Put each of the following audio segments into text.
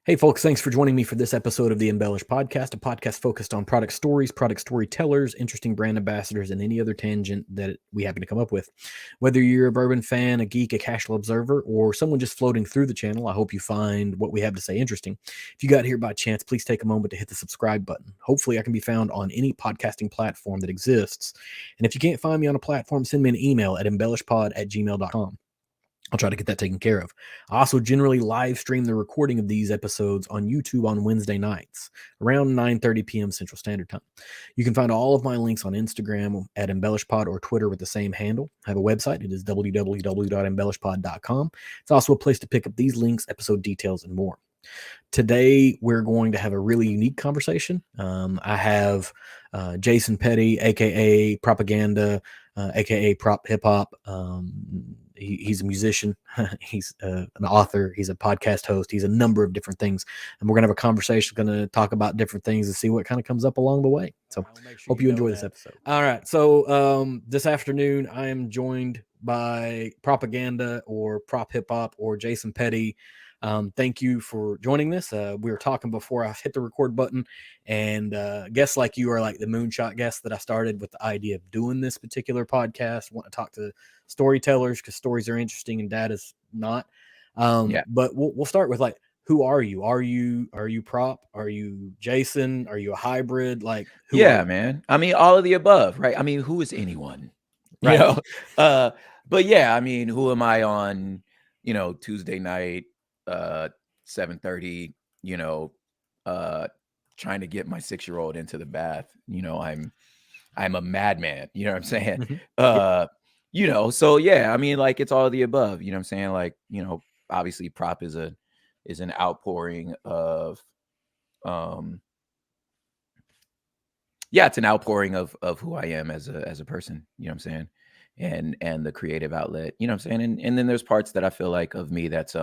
Hey, folks, thanks for joining me for this episode of the Embellish Podcast, a podcast focused on product stories, product storytellers, interesting brand ambassadors, and any other tangent that we happen to come up with. Whether you're a bourbon fan, a geek, a casual observer, or someone just floating through the channel, I hope you find what we have to say interesting. If you got here by chance, please take a moment to hit the subscribe button. Hopefully, I can be found on any podcasting platform that exists. And if you can't find me on a platform, send me an email at embellishpod@gmail.com. I'll try to get that taken care of. I also generally live stream the recording of these episodes on YouTube on Wednesday nights around 9:30 p.m. Central Standard Time. You can find all of my links on Instagram at EmbellishPod or Twitter with the same handle. I have a website. It is www.embellishpod.com. It's also a place to pick up these links, episode details, and more. Today, we're going to have a really unique conversation. I have Jason Petty, a.k.a. Propaganda, a.k.a. Prop Hip Hop. He's a musician. He's an author. He's a podcast host. He's a number of different things. And we're going to have a conversation, going to talk about different things and see what kind of comes up along the way. So hope you enjoy this episode. All right. So this afternoon, I am joined by Propaganda or Prop Hip Hop or Jason Petty. Thank you for joining this. We were talking before I hit the record button, and guests like you are like the moonshot guests that I started with the idea of doing this particular podcast. I want to talk to storytellers because stories are interesting and data's not. But we'll start with like, who are you? Are you Prop? Are you Jason? Are you a hybrid? Like, who are you? Man. I mean, all of the above, right? I mean, who is anyone? Right. But yeah, I mean, who am I on, Tuesday night, 7:30, trying to get my 6-year-old into the bath. I'm a madman, you know what I'm saying? Mm-hmm. So yeah, I mean, like, it's all of the above, you know what I'm saying? Like, obviously Prop is an outpouring of it's an outpouring of who I am as a person, you know what I'm saying? And the creative outlet, you know what I'm saying? And then there's parts that I feel like of me that's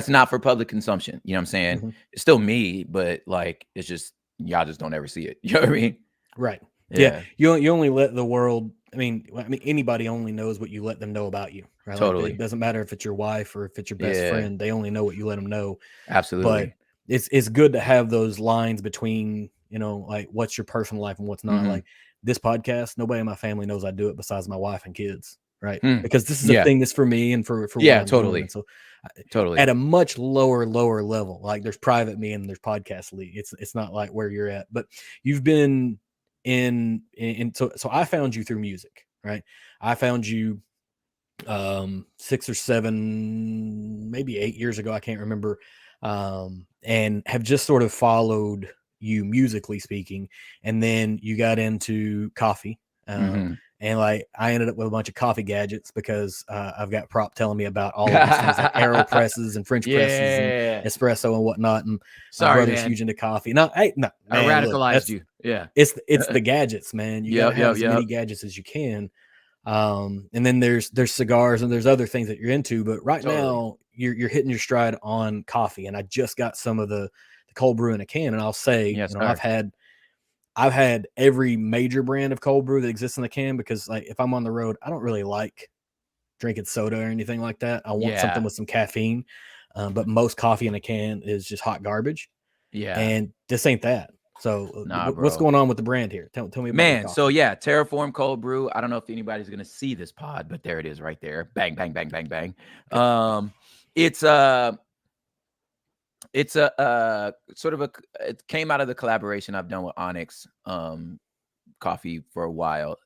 not for public consumption, you know what I'm saying? Mm-hmm. It's still me, but like, it's just, y'all just don't ever see it. You know what I mean? Right. Yeah. You only let the world, I mean, anybody only knows what you let them know about you, right? Totally. Like, it doesn't matter if it's your wife or if it's your best friend, they only know what you let them know. Absolutely. But it's good to have those lines between, like what's your personal life and what's not. Like this podcast, nobody in my family knows I do it besides my wife and kids, right? Because this is a thing that's for me and for what I'm doing. And so totally. At a much lower level, like there's private me and there's podcast Lee. It's not like where you're at, but you've been in so I found you through music, right? I found you 6 or 7, maybe 8 years ago, I can't remember, and have just sort of followed you musically speaking. And then you got into coffee, and like I ended up with a bunch of coffee gadgets because I've got Prop telling me about all of these things like AeroPresses and French presses and espresso and whatnot. And my brother's huge into coffee. No, I radicalized you. Yeah, it's the gadgets, man. You gotta have as many gadgets as you can. And then there's cigars and there's other things that you're into, but right now you're hitting your stride on coffee. And I just got some of the cold brew in a can, and I'll say, I've had every major brand of cold brew that exists in the can, because like if I'm on the road, I don't really like drinking soda or anything like that. I want something with some caffeine. But most coffee in a can is just hot garbage. Yeah. And this ain't that. So what's going on with the brand here? Tell me about your coffee. So yeah, Terraform Cold Brew. I don't know if anybody's going to see this pod, but there it is right there. Bang, bang, bang, bang, bang. It's a sort of it came out of the collaboration I've done with Onyx Coffee for a while.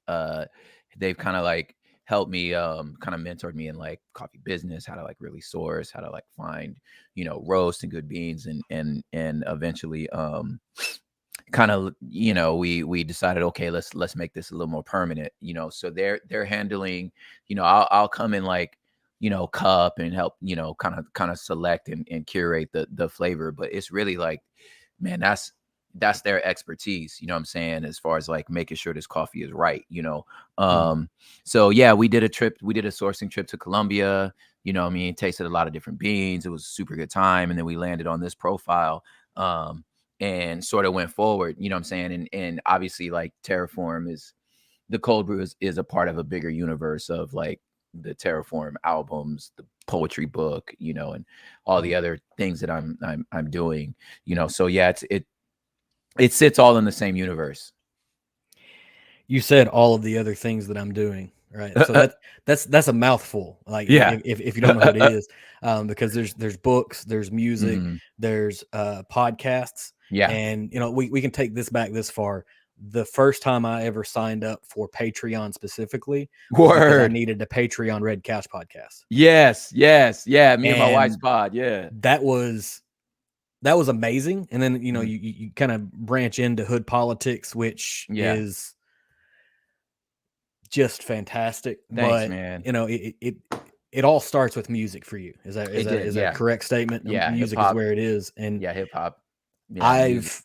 They've kind of like helped me, kind of mentored me in like coffee business, how to like really source, how to like find, roast and good beans, and eventually kind of, we decided, okay, let's make this a little more permanent, so they're handling, I'll come in like, cup and help, kind of select and curate the flavor. But it's really like, man, that's their expertise, you know what I'm saying, as far as like making sure this coffee is right, So yeah, we did a sourcing trip to Colombia, tasted a lot of different beans. It was a super good time. And then we landed on this profile, and sort of went forward, you know what I'm saying? And obviously like Terraform is, the cold brew is a part of a bigger universe of like, the Terraform albums, the poetry book, you know, and all the other things that I'm doing, you know. So yeah, it sits all in the same universe. You said all of the other things that I'm doing, right? So that's a mouthful. Like Yeah. if you don't know what it is, because there's books, there's music, Mhm. there's podcasts, Yeah. and you know we can take this back this far. The first time I ever signed up for Patreon specifically was because I Word. needed a Patreon Red Couch podcast, Yes, yes, yeah. Me and my wife's and pod. Yeah. that was amazing. And then you know Mhm. you kind of branch into hood politics, which Yeah. is just fantastic. Thanks, But man. you know, it all starts with music for you. Is that It did. a Yeah. correct statement? Yeah. Hip Music is hop. where it is, and Yeah. Hip hop. Yeah. Music.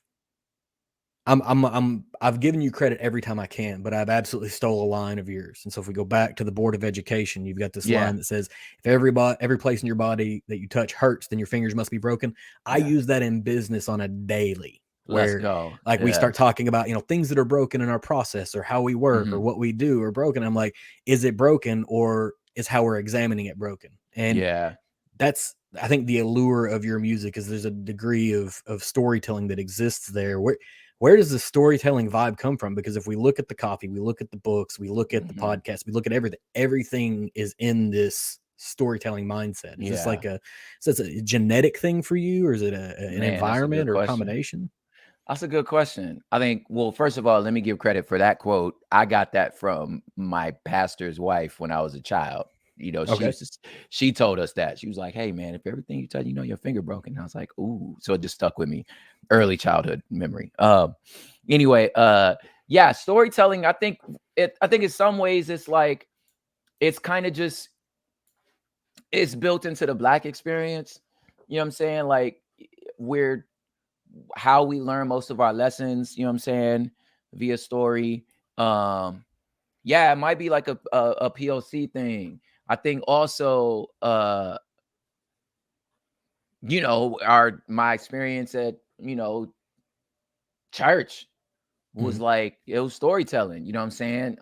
I've I've given you credit every time I can, but I've absolutely stole a line of yours. And so if we go back to the Board of Education, you've got this Yeah. line that says, "If every place in your body that you touch hurts, then your fingers must be broken." I Yeah. use that in business on a daily, Let's where go. like we Yeah. start talking about things that are broken in our process or how we work or Hmm. what we do are broken. I'm like, is it broken or is how we're examining it broken? And Yeah. that's I think the allure of your music is there's a degree of storytelling that exists there. Where does the storytelling vibe come from? Because if we look at the coffee, we look at the books, we look at the Hmm. podcast, we look at everything. Everything is in this storytelling mindset. Is this Yeah. a genetic thing for you, or is it an Man, that's a good environment or a question. combination? That's a good question. I think, well, first of all, let me give credit for that quote. I got that from my pastor's wife when I was a child. You know, Okay. she told us that. She was like, "Hey man, if everything you touch, you know, your finger broken." And I was like, "Ooh." So it just stuck with me. Early childhood memory. Anyway, yeah, storytelling, I think in some ways it's like it's kind of just it's built into the Black experience. You know what I'm saying? Like we're how we learn most of our lessons, you know what I'm saying, via story. Um, yeah, it might be like a POC thing. I think also you know, our my experience at, you know, church was Mhm. like it was storytelling, you know what I'm saying?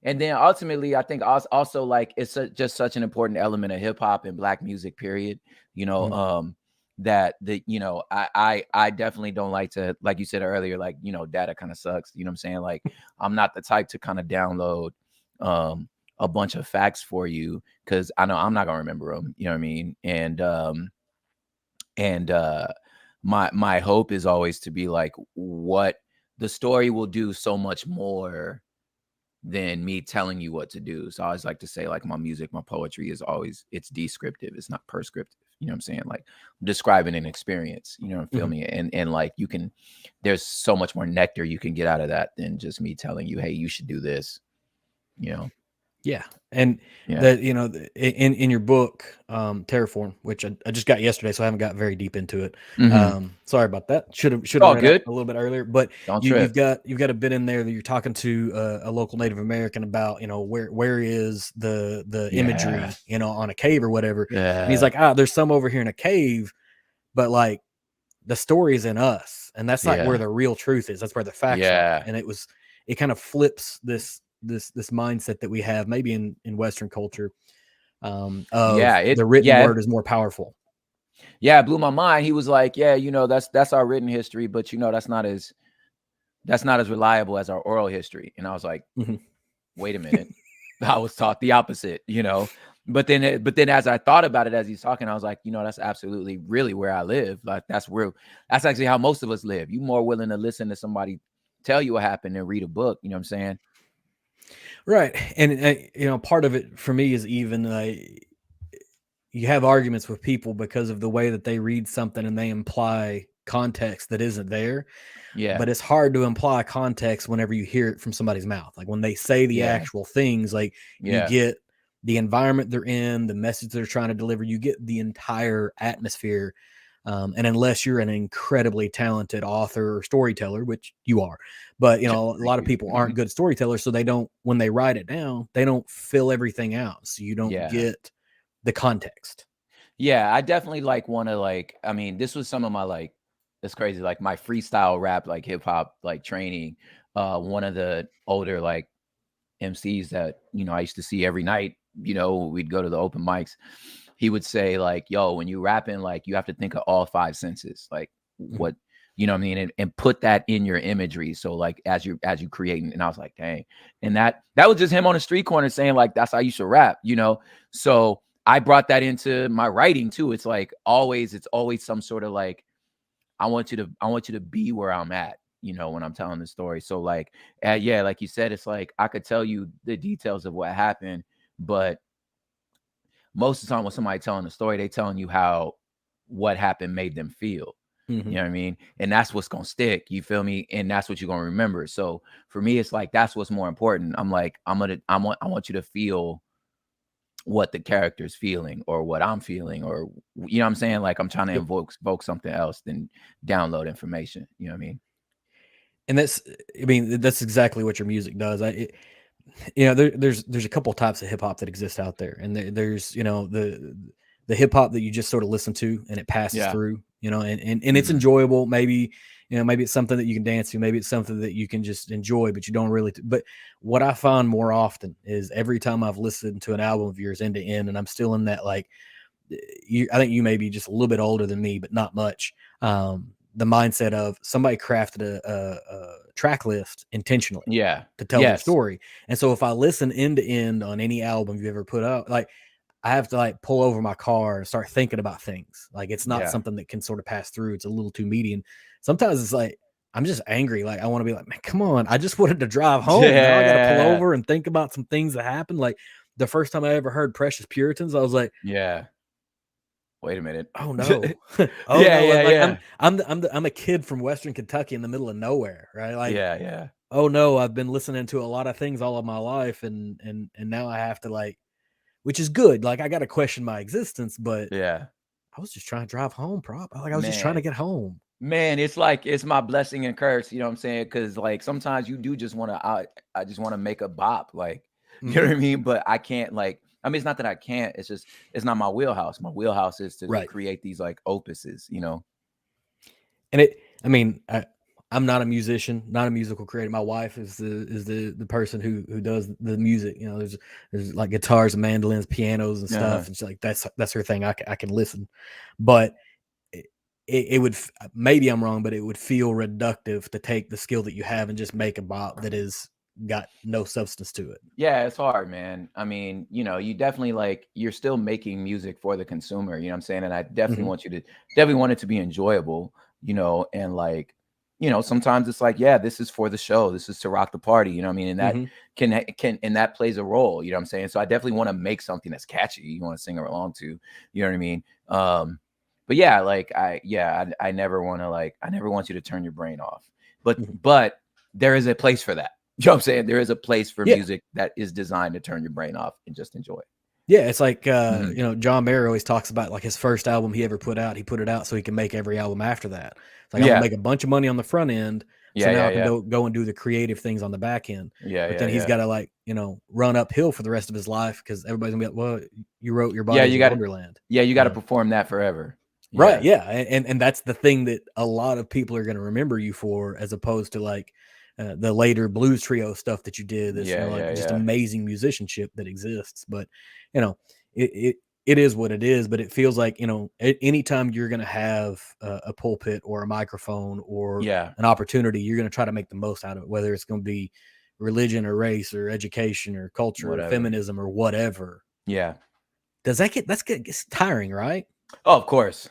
And then ultimately, I think also like it's just such an important element of hip hop and Black music, period. You know, Mhm. that the you know I definitely don't like to, like you said earlier, like you know data kind of sucks. You know what I'm saying? Like I'm not the type to kind of download um a bunch of facts for you because I know I'm not gonna remember them. You know what I mean? And my hope is always to be like what the story will do so much more than me telling you what to do. So I always like to say, like, my music, my poetry is always it's descriptive, it's not prescriptive. You know what I'm saying? Like describing an experience, you know, feel Mhm. me? And like you can there's so much more nectar you can get out of that than just me telling you, hey, you should do this, you know. Yeah, and Yeah. that in your book, Terraform, which I just got yesterday, so I haven't got very deep into it. Hmm. Sorry about that. Should have All read it good. a little bit earlier. But Don't trip. you've got a bit in there that you're talking to a local Native American about, where is the Yeah. imagery, on a cave or whatever, and he's Yeah. like, there's some over here in a cave, but like the story is in us, and that's like where Yeah. the real truth is. That's where the facts are, Yeah. and it kind of flips this mindset that we have maybe in Western culture, of Yeah. the written Yeah. word is more powerful. Yeah. It blew my mind. He was like, yeah, you know, that's our written history, but you know, that's not as reliable as our oral history. And I was like, Mhm. wait a minute. I was taught the opposite, you know. But then as I thought about it as he's talking, I was like, you know, that's absolutely really where I live. Like that's actually how most of us live. You more willing to listen to somebody tell you what happened than read a book, you know what I'm saying? Right, and part of it for me is even you have arguments with people because of the way that they read something and they imply context that isn't there. Yeah. But it's hard to imply context whenever you hear it from somebody's mouth. Like when they say the Yeah. actual things, like you Yeah. get the environment they're in, the message they're trying to deliver, you get the entire atmosphere. And unless you're an incredibly talented author or storyteller, which you are, but a Thank lot of you. people aren't good storytellers, so they don't, when they write it down, they don't fill everything out, so you don't Yeah. get the context. Yeah, I definitely like want to like I mean, this was some of my like it's crazy like my freestyle rap like hip hop like training. One of the older like MCs that, you know, I used to see every night we'd go to the open mics, he would say like, yo, when you rapping, like you have to think of all five senses, like Mhm. what, what I mean, and put that in your imagery. So like as you creating, and I was like, dang. And that was just him on the street corner saying like, that's how you should rap. So I brought that into my writing too. It's like it's always some sort of like, I want you to be where I'm at, when I'm telling the story. So like, yeah, like you said, it's like I could tell you the details of what happened, but most of the time when somebody telling the story, they telling you how what happened made them feel. You Mhm. know what I mean? And that's what's gonna stick. You feel me? And that's what you're gonna remember. So for me, it's like that's what's more important. I'm like, I want you to feel what the character's feeling or what I'm feeling, or you know what I'm saying? Like I'm trying to Yep. invoke something else than download information. You know what I mean? And I mean, that's exactly what your music does. There's a couple types of hip hop that exist out there, and there's the hip hop that you just sort of listen to and it passes Yeah. through, and it's Mhm. enjoyable. Maybe it's something that you can dance to, maybe it's something that you can just enjoy, but you don't really. But what I find more often is every time I've listened to an album of yours end to end, and I'm still in that like I think you may be just a little bit older than me, but not much. The mindset of somebody crafted a track list intentionally Yeah. to tell their Yes. story. And so if I listen end to end on any album you've ever put out, like I have to like pull over my car and start thinking about things. Like it's not Yeah. something that can sort of pass through. It's a little too meaty. And sometimes it's like I'm just angry. Like I want to be like, man, come on. I just wanted to drive home. Now I got to pull Yeah. over and think about some things that happened. Like the first time I ever heard Precious Puritans, I was like, Yeah. Wait a minute. oh no. Oh Yeah, no. yeah, Like yeah. I'm a kid from Western Kentucky in the middle of nowhere, right? Like, Yeah, yeah. oh no, I've been listening to a lot of things all of my life and now I have to like, which is good. Like I got to question my existence, but Yeah. I was just trying to drive home, prop. Like I was just trying to Man. get home. Man, it's like it's my blessing and curse, you know what I'm saying? Because like sometimes you do just want to I just want to make a bop, like you know Mhm. what I mean? But I can't like I mean it's not that I can't, it's just it's not my wheelhouse. My wheelhouse is to Right. create these like opuses. And I mean, I'm not a musician, not a musical creator. My wife is the person who does the music. There's like guitars and mandolins, pianos and Uh-huh. stuff. And she's like, that's her thing. I can listen, but it, it would maybe I'm wrong, but it would feel reductive to take the skill that you have and just make a bop that is got no substance to it. Yeah, it's hard, man. I mean, you definitely like you're still making music for the consumer, you know what I'm saying? And I Hmm. definitely want it to be enjoyable, and like, sometimes it's like, yeah, this is for the show. This is to rock the party, you know what I mean? And that Hmm. and that plays a role, you know what I'm saying? So I definitely want to make something that's catchy, you want to sing along to, you know what I mean? But yeah, like I never want to like I never want you to turn your brain off. But Hmm. but there is a place for that. You know what I'm saying? There is a place for Yeah. music that is designed to turn your brain off and just enjoy. Yeah, it's like Mhm. John Mayer always talks about like his first album he ever put out. He put it out so he can make every album after that. It's like I'm gonna Yeah. make a bunch of money on the front end, so Yeah, now yeah, I can yeah. go and do the creative things on the back end. Yeah, But yeah, then he's yeah. got to like run uphill for the rest of his life because everybody's gonna be like, well, you wrote Your Yeah, Body Is a Wonderland. you You gotta know? perform that forever. Right, Yeah. yeah, and that's the thing that a lot of people are gonna remember you for, as opposed to like the later blues trio stuff that you did. That's Yeah, like yeah, just yeah. amazing musicianship that exists. But you know, it is what it is. But it feels like anytime you're gonna have a pulpit or a microphone or Yeah. an opportunity, you're gonna try to make the most out of it, whether it's gonna be religion or race or education or culture or Whatever. feminism or whatever. Yeah. Does that gets tiring, right? Oh, of course.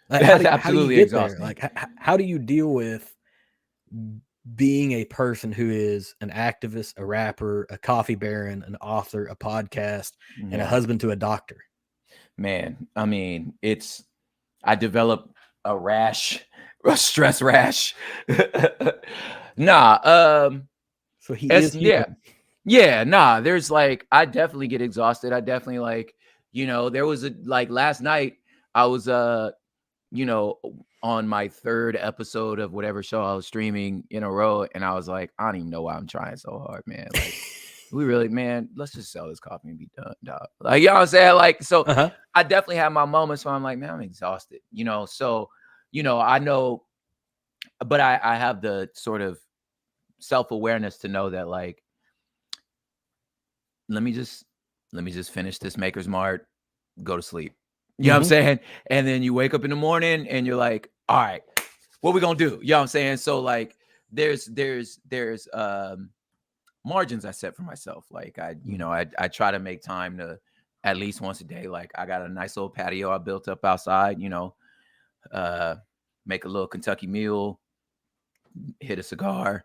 Like, That's how do you absolutely get there? exhausting. Like, how do you deal with being a person who is an activist, a rapper, a coffee baron, an author, a podcast, and a Yeah. husband to a doctor? Man, I mean, I developed a rash, a stress rash. Nah, So he it's is yeah. human. Yeah, nah, there's like I definitely get exhausted. I definitely like, there was a like last night I was you know, on my third episode of whatever show I was streaming in a row, and I was like, I don't even know why I'm trying so hard, man. Like, we really, man, let's just sell this coffee and be done, dog. Like, you know what I'm saying? Like, so Uh huh. I definitely have my moments where I'm like, man, I'm exhausted, So, I know, but I have the sort of self-awareness to know that, like, let me just let me just finish this Maker's Mart, go to sleep. You know what I'm Mm-hmm. saying? And then you wake up in the morning and you're like, all right, what we gonna do? You know what I'm saying? So like there's margins I set for myself. Like I try to make time to at least once a day. Like I got a nice little patio I built up outside, uh make a little Kentucky meal, hit a cigar,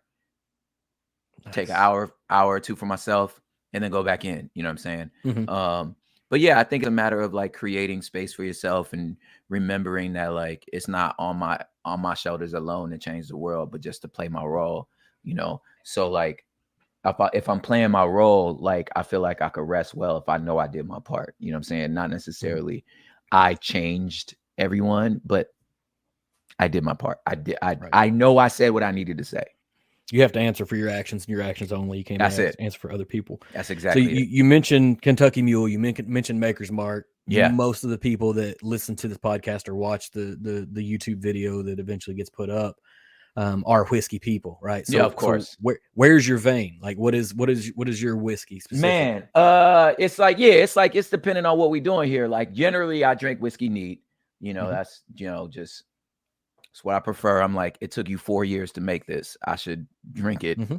take an Nice. hour or two for myself, and then go back in. You know what I'm saying? Mm-hmm. But yeah, I think it's a matter of like creating space for yourself and remembering that like it's not on my shoulders alone to change the world, but just to play my role. So like if I'm playing my role, like I feel like I could rest well if I know I did my part. You know what I'm saying? Not necessarily I changed everyone, but I did my part. I did. Right. I know I said what I needed to say. You have to answer for your actions and your actions only. You can't That's it. answer for other people. That's So exactly it. you mentioned Kentucky Mule. You mentioned Maker's Mark. Yeah. Most of the people that listen to this podcast or watch the YouTube video that eventually gets put up are whiskey people, right? So, Yeah, of course. So where's your vein? Like, what is your whiskey specifically? Man, it's depending on what we're doing here. Like generally, I drink whiskey neat. That's just it's what I prefer. I'm like, it took you 4 years to make this. I should drink it. Mm-hmm.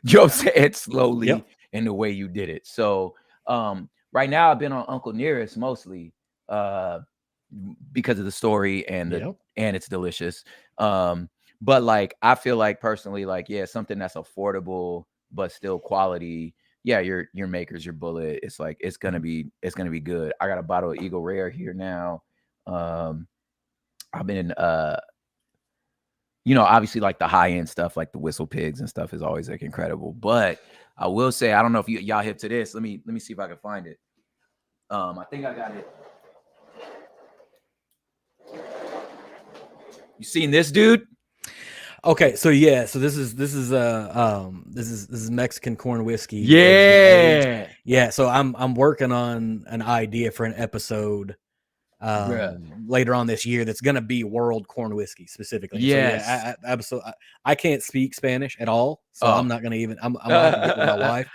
You know what I'm saying? Slowly Yep. in the way you did it. So right now I've been on Uncle Nearest mostly because of the story and and it's delicious. But like I feel like personally, like, yeah, something that's affordable but still quality. Yeah, your Makers, your Bullet. It's like it's gonna be good. I got a bottle of Eagle Rare here now. I've been obviously like the high end stuff, like the Whistle Pigs and stuff is always like incredible. But I will say, I don't know if y'all hip to this. Let me see if I can find it. I think I got it. You seen this, dude? Okay, so yeah, so this is Mexican corn whiskey. Yeah. Yeah. So I'm working on an idea for an episode later on this year that's going to be world corn whiskey specifically. Yes. So yeah, I can't speak Spanish at all, so I'm not going to even. I'm gonna have to get with my wife.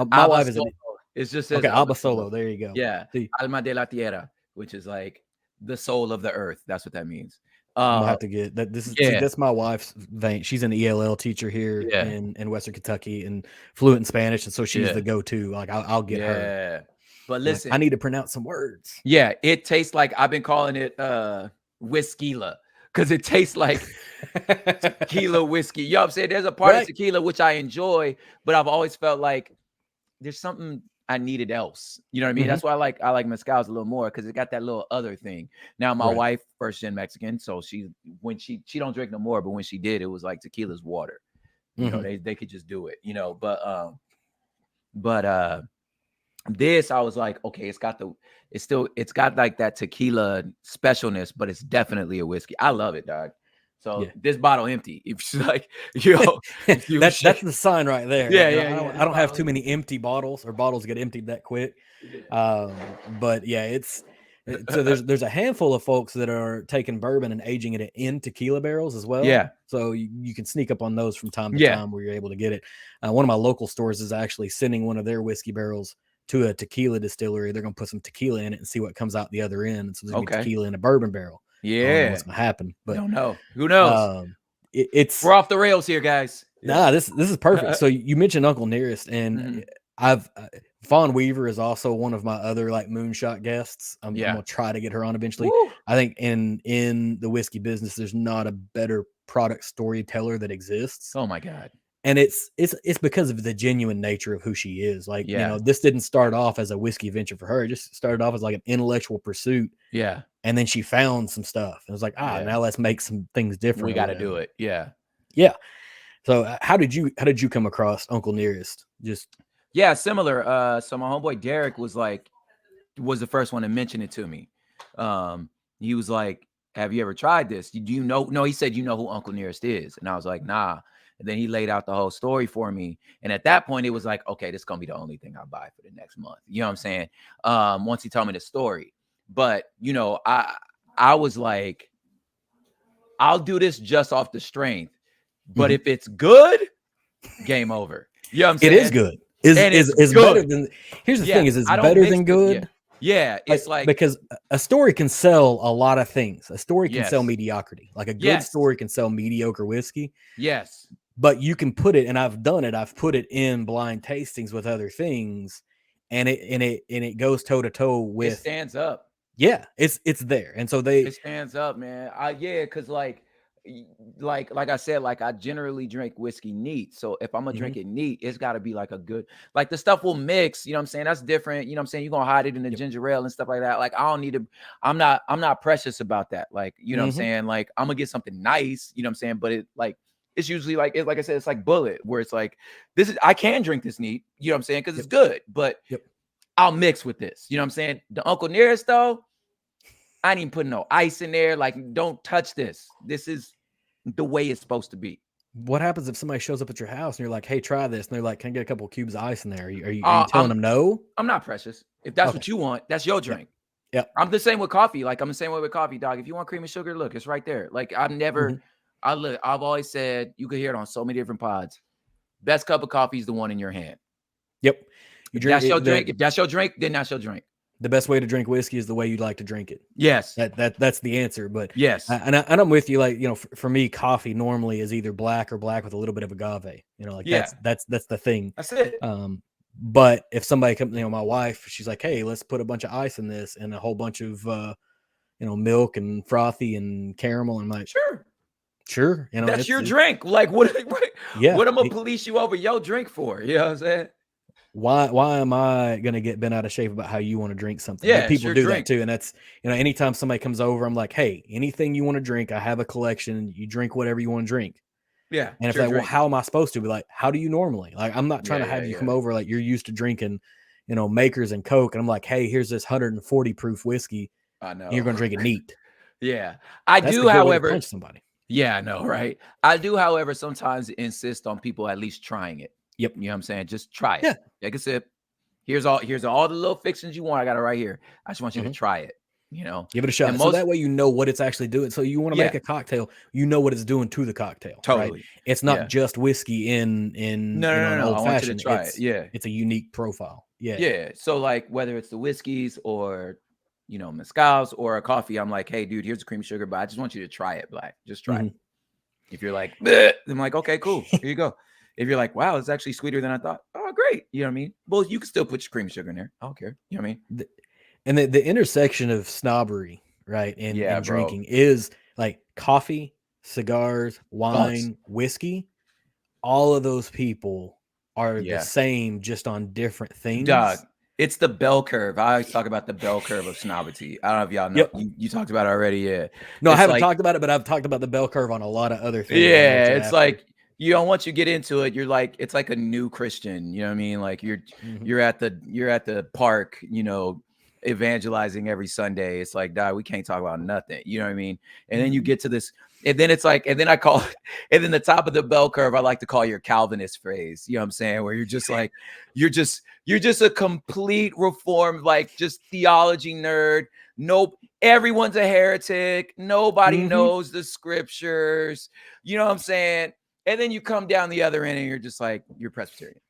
My wife is it just says okay. Alba Solo. There you go. Yeah, Alma de la Tierra, which is like the soul of the earth. That's what that means. I'm gonna have to get that. That's my wife's vein. She's an ELL teacher here in Western Kentucky and fluent in Spanish, and so she's the go-to. Like I'll get her. Yeah, but listen, I need to pronounce some words. Yeah, it tastes like I've been calling it whiskeyla because it tastes like tequila whiskey. You know what I'm saying? There's a part of tequila which I enjoy, but I've always felt like there's something I needed else. You know what I mean? That's why I like mezcals a little more because it got that little other thing. Now my wife, first gen Mexican, so she don't drink no more, but when she did, it was like tequila's water. You know, they could just do it. But this I was like, okay, it's got like that tequila specialness, but it's definitely a whiskey. I love it, dog. So this bottle empty. If like, that's the sign right there. Yeah, I don't have too many empty bottles, or bottles get emptied that quick. But yeah, so there's a handful of folks that are taking bourbon and aging it in tequila barrels as well. Yeah. So you can sneak up on those from time to time where you're able to get it. One of my local stores is actually sending one of their whiskey barrels to a tequila distillery. They're going to put some tequila in it and see what comes out the other end. And so there's going to be tequila in a bourbon barrel. Yeah. I don't know what's going to happen, but don't know. Who knows? We're off the rails here, guys. Nah, this is perfect. So you mentioned Uncle Nearest, and Fawn Weaver is also one of my other like moonshot guests. I'm gonna try to get her on eventually. Woo! I think in the whiskey business, there's not a better product storyteller that exists. Oh my God. And it's because of the genuine nature of who she is. Like, this didn't start off as a whiskey venture for her. It just started off as like an intellectual pursuit. Yeah. And then she found some stuff. It was like, now let's make some things different. We got to do it. Yeah. Yeah. So how did you come across Uncle Nearest? Similar. So my homeboy Derek was the first one to mention it to me. He was like, have you ever tried this? Do you know? No, he said, you know who Uncle Nearest is? And I was like, nah. And then he laid out the whole story for me. And at that point, it was like, okay, this is going to be the only thing I buy for the next month. You know what I'm saying? Once he told me the story. But, I was like, I'll do this just off the strength. But if it's good, game over. You know what I'm saying? It is good. and it's is better good. than. Here's the thing: Yes, is it's I don't better mix than the yeah. good. Yeah, Like it's like because a story can sell a lot of things. A story can sell yes. mediocrity. Like a good Yes. story can sell mediocre whiskey. Yes. But you can put it, and I've done it. I've put it in blind tastings with other things, and it goes toe to toe It with. stands up. Yeah, it's there, and so they. It stands up, man. Yeah, cause like I said, like I generally drink whiskey neat. So if I'm gonna Mhm. drink it neat, it's gotta be like a good, like the stuff will mix, you know what I'm saying? That's different. You know what I'm saying? You're gonna hide it in the Yep. ginger ale and stuff like that. Like I don't need to, I'm not precious about that. Like, you know what I'm Mhm. saying? Like I'm gonna get something nice, you know what I'm saying? But it like it's usually like I said, it's like bullet, where it's like, I can drink this neat, you know what I'm saying? Cause it's Yep. good, but Yep. I'll mix with this. You know what I'm saying? The Uncle Nearest though. I ain't even putting no ice in there. Like, don't touch this. This is the way it's supposed to be. What happens if somebody shows up at your house and you're like, "Hey, try this," and they're like, "Can I get a couple of cubes of ice in there?" Are you telling I'm them no? I'm not precious. If that's Okay. what you want, that's your Yep. drink. Yep. I'm the same with coffee. Like I'm the same way with coffee, dog. If you want cream and sugar, look, it's right there. Like Mhm. I've always said, you could hear it on so many different pods. Best cup of coffee is the one in your hand. Yep. You If drink that's your it, drink, if that's your drink, then that's your drink. the best way to drink whiskey is the way you'd like to drink it. Yes. That's the answer. But Yes. and I'm with you. Like for me, coffee normally is either black or black with a little bit of agave. Like Yeah. that's the thing. That's it. But if somebody comes, my wife, she's like, "Hey, let's put a bunch of ice in this and a whole bunch of milk and frothy and caramel." And I'm like, Sure. sure, That's it's your drink. Like yeah. what am I police you over your drink for? You know what I'm saying? Why am I gonna get bent out of shape about how you want to drink something? But Yeah, it's people your do that drink. too, and that's anytime somebody comes over, I'm like, hey, anything you want to drink, I have a collection. You drink whatever you want to drink. Yeah, And it's if your they, well, drink. how am I supposed to be like? How do you normally? Like, I'm not trying Yeah, to yeah, have you come yeah. over like you're used to drinking, Makers and Coke, and I'm like, hey, here's this 140 proof whiskey. I And you're know. gonna drink it neat. Yeah. I That's do, the good way to punch however, somebody. yeah, I know, right? I do, however, sometimes insist on people at least trying it. Yep. You know what I'm saying? Just try it. Yeah. Take a sip. Here's all the little fixings you want. I got it right here. I just want you to Mhm. try it, you know? Give it a And shot. So most that way you know what it's actually doing. So you want to make yeah, a cocktail, you know what it's doing to the cocktail, right? totally. It's not Yeah. just whiskey in No, no, no, an no. old I want you to fashioned. try it. Yeah. It's a unique profile. Yeah. Yeah. So like whether it's the whiskeys or mezcals or a coffee, I'm like, hey, dude, here's the cream sugar, but I just want you to try it, Black. Just try it. Mhm. If you're like, "Bleh," I'm like, okay, cool. Here you go. If you're like, wow, it's actually sweeter than I thought. Oh, great. You know what I mean? Well, you can still put your cream and sugar in there. I don't care. You know what I mean? The- And the intersection of snobbery, right, Yeah, and bro. drinking is like coffee, cigars, Thoughts. wine, whiskey. All of those people are the Yeah. same, just on different Dog. things. It's the bell curve. I always talk about the bell curve of snobbery. I don't know if y'all know. Yep. You talked about it already. Yeah. No, I It's haven't like, talked about it, but I've talked about the bell curve on a lot of other things. I know what yeah, you're it's after. like once you get into it, you're like, it's like a new Christian. You know what I mean? Like Mhm. you're at the park, evangelizing every Sunday. It's like, dog, we can't talk about nothing. You know what I mean? And then you get to this, and then it's like, and then I call and then the top of the bell curve, I like to call your Calvinist phrase. You know what I'm saying? Where you're just like, you're just a complete reformed, like just theology nerd. Nope. Everyone's a heretic. Nobody Mhm. knows the scriptures. You know what I'm saying? And then you come down the other end and you're just like, you're Presbyterian.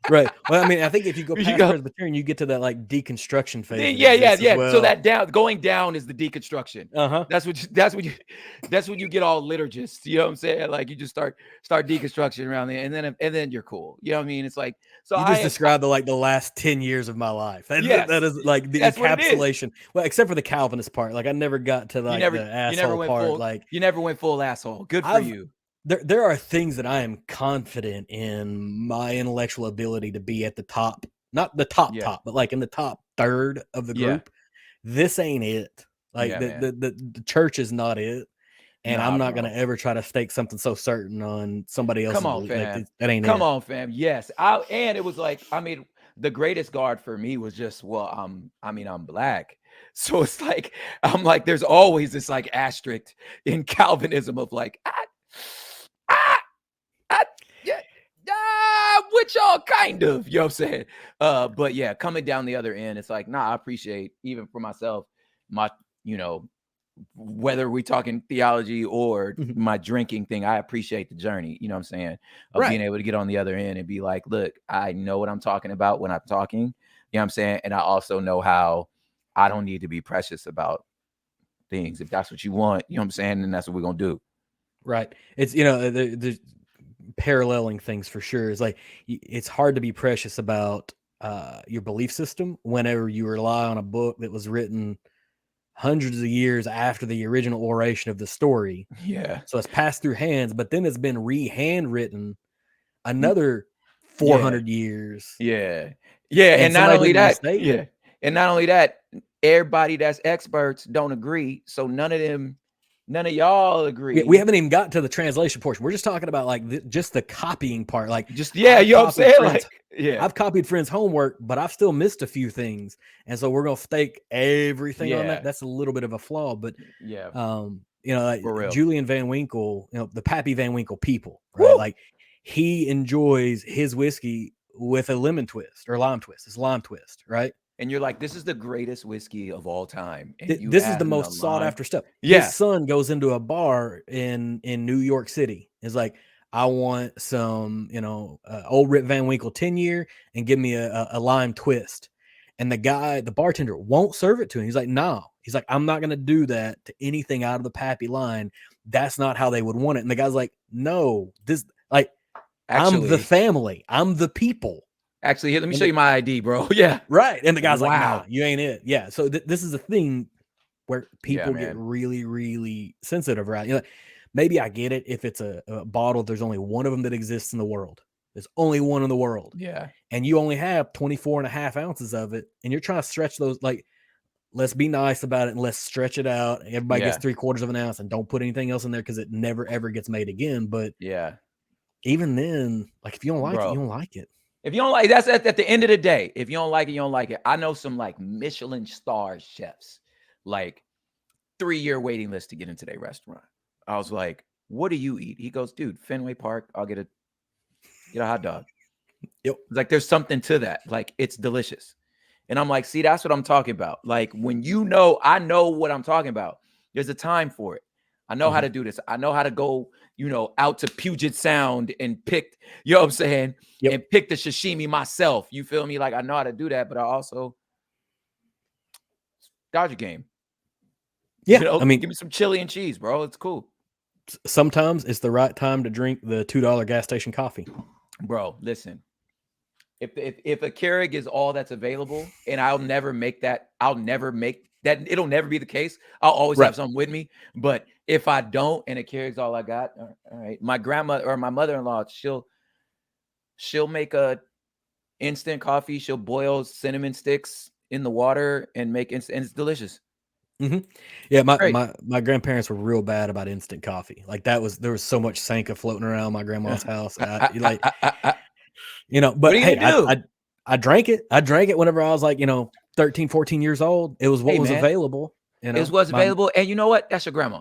Right. Well, I mean, I think if you go You past go, Presbyterian, you get to that like deconstruction phase that yeah, yeah, exists as yeah. So well. that going down is the deconstruction. Uh-huh. That's when you get all liturgist. You know what I'm saying? Like you just start deconstruction around there, and then you're cool. You know what I mean? It's like, so You just described the last 10 years of my life. That yes, is like the that's what it is. encapsulation. Well, except for the Calvinist part. Like I never got to like the You never asshole went part. full Like you never went full asshole. Good for I've you. there are things that I am confident in my intellectual ability to be at the top, not the top Yeah, top, but like in the top third of the yeah, group. This ain't it. Like yeah, the man. the the church is not it. And I'm Nah, not gonna bro. ever try to stake something so certain on somebody Come else's on, belief. Like fam. that ain't Come it. on, fam. Yes. And it was like, I mean, the greatest guard for me was just, well, I'm black. So it's like, I'm like, there's always this like asterisk in Calvinism of like, ah, ah, yeah, with y'all kind of, you know what I'm saying? But yeah, coming down the other end, it's like, nah, I appreciate even for myself, my, you know, whether we're talking theology or Mhm. my drinking thing, I appreciate the journey, you know what I'm saying? Of Right. being able to get on the other end and be like, look, I know what I'm talking about when I'm talking, you know what I'm saying? And I also know how I don't need to be precious about things. If that's what you want, you know what I'm saying? Then that's what we're gonna do. Right. It's, you know, the paralleling things for sure. It's like it's hard to be precious about your belief system whenever you rely on a book that was written hundreds of years after the original oration of the story. Yeah. So it's passed through hands, but then it's been handwritten Mm, another yeah. 400 years, Yeah. Yeah. and And not somebody only made a that, mistake. yeah. And not only that, everybody that's experts don't agree. So none of y'all We agree. haven't even gotten to the translation portion. We're just talking about like just the copying part. Like Just yeah, I've you know what I'm copied saying? friends, Like, yeah. I've copied friends' homework, but I've still missed a few things, and so we're gonna stake everything on that. Yeah. That's a little bit of a flaw, but Yeah. you know, like For real. Julian Van Winkle, you know, the Pappy Van Winkle people, right? Woo! Like he enjoys his whiskey with a lemon twist or lime twist. It's lime twist, right? And you're like, this is the greatest whiskey of all time. And you This is the add in a most sought lime. after stuff. His Yeah. son goes into a bar in New York City. It's like, I want some, you know, old Rip Van Winkle 10-year and give me a lime twist. And the bartender won't serve it to him. He's like, no. He's like, I'm not gonna do that to anything out of the Pappy line. That's not how they would want it. And the guy's like, no, this like I'm the Actually, family. I'm the people. here, let me And show you my ID, bro. Yeah. right. And the guy's like, nah, Wow. you ain't it. Yeah. So this is a thing where Yeah, people get man. really, really sensitive, right? You know, maybe I get it if it's a bottle, there's only one of them that exists in the world. There's only one in the world. Yeah. And you only have 24 and a half ounces of it. And you're trying to stretch those, like, let's be nice about it and let's stretch it out. Everybody gets Yeah. 3/4 of an ounce and don't put anything else in there because it never ever gets made again. But Yeah. even then, like if you don't like it, you Bro. don't like it. If you don't like that's at the end of the day. If you don't like it, you don't like it. I know some like Michelin star chefs, like 3-year waiting list to get into their restaurant. I was like, what do you eat? He goes, dude, Fenway Park, I'll get a hot dog. Yep. Like there's something to that. Like it's delicious. And I'm like, see, that's what I'm talking about. Like when I know what I'm talking about. There's a time for it. I know how Mhm. to do this. I know how to go, out to Puget Sound and pick, you know what I'm saying? Yep. And pick the sashimi myself. You feel me? Like I know how to do that, but I also Dodger game. Yeah. I mean, Give me some chili and cheese, bro. It's cool. sometimes it's the right time to drink the $2 gas station coffee. Bro, listen. If a Keurig is all that's available, and I'll never make that, it'll never be the case. I'll always Right. have something with me. But if I don't, and a Keurig's all I got, all right. My grandma or my mother-in-law, she'll make a instant coffee. She'll boil cinnamon sticks in the water and make instant, and it's delicious. Mhm. Yeah, my Great. my grandparents were real bad about instant coffee. Like there was so much Sanka floating around my grandma's house. Like, you know, What but are you hey, gonna do? I drank it. I drank it whenever I was like, you know, 13, 14 years old. It was what Hey, was man, available, you it know. was My available, and you know what? That's your grandma.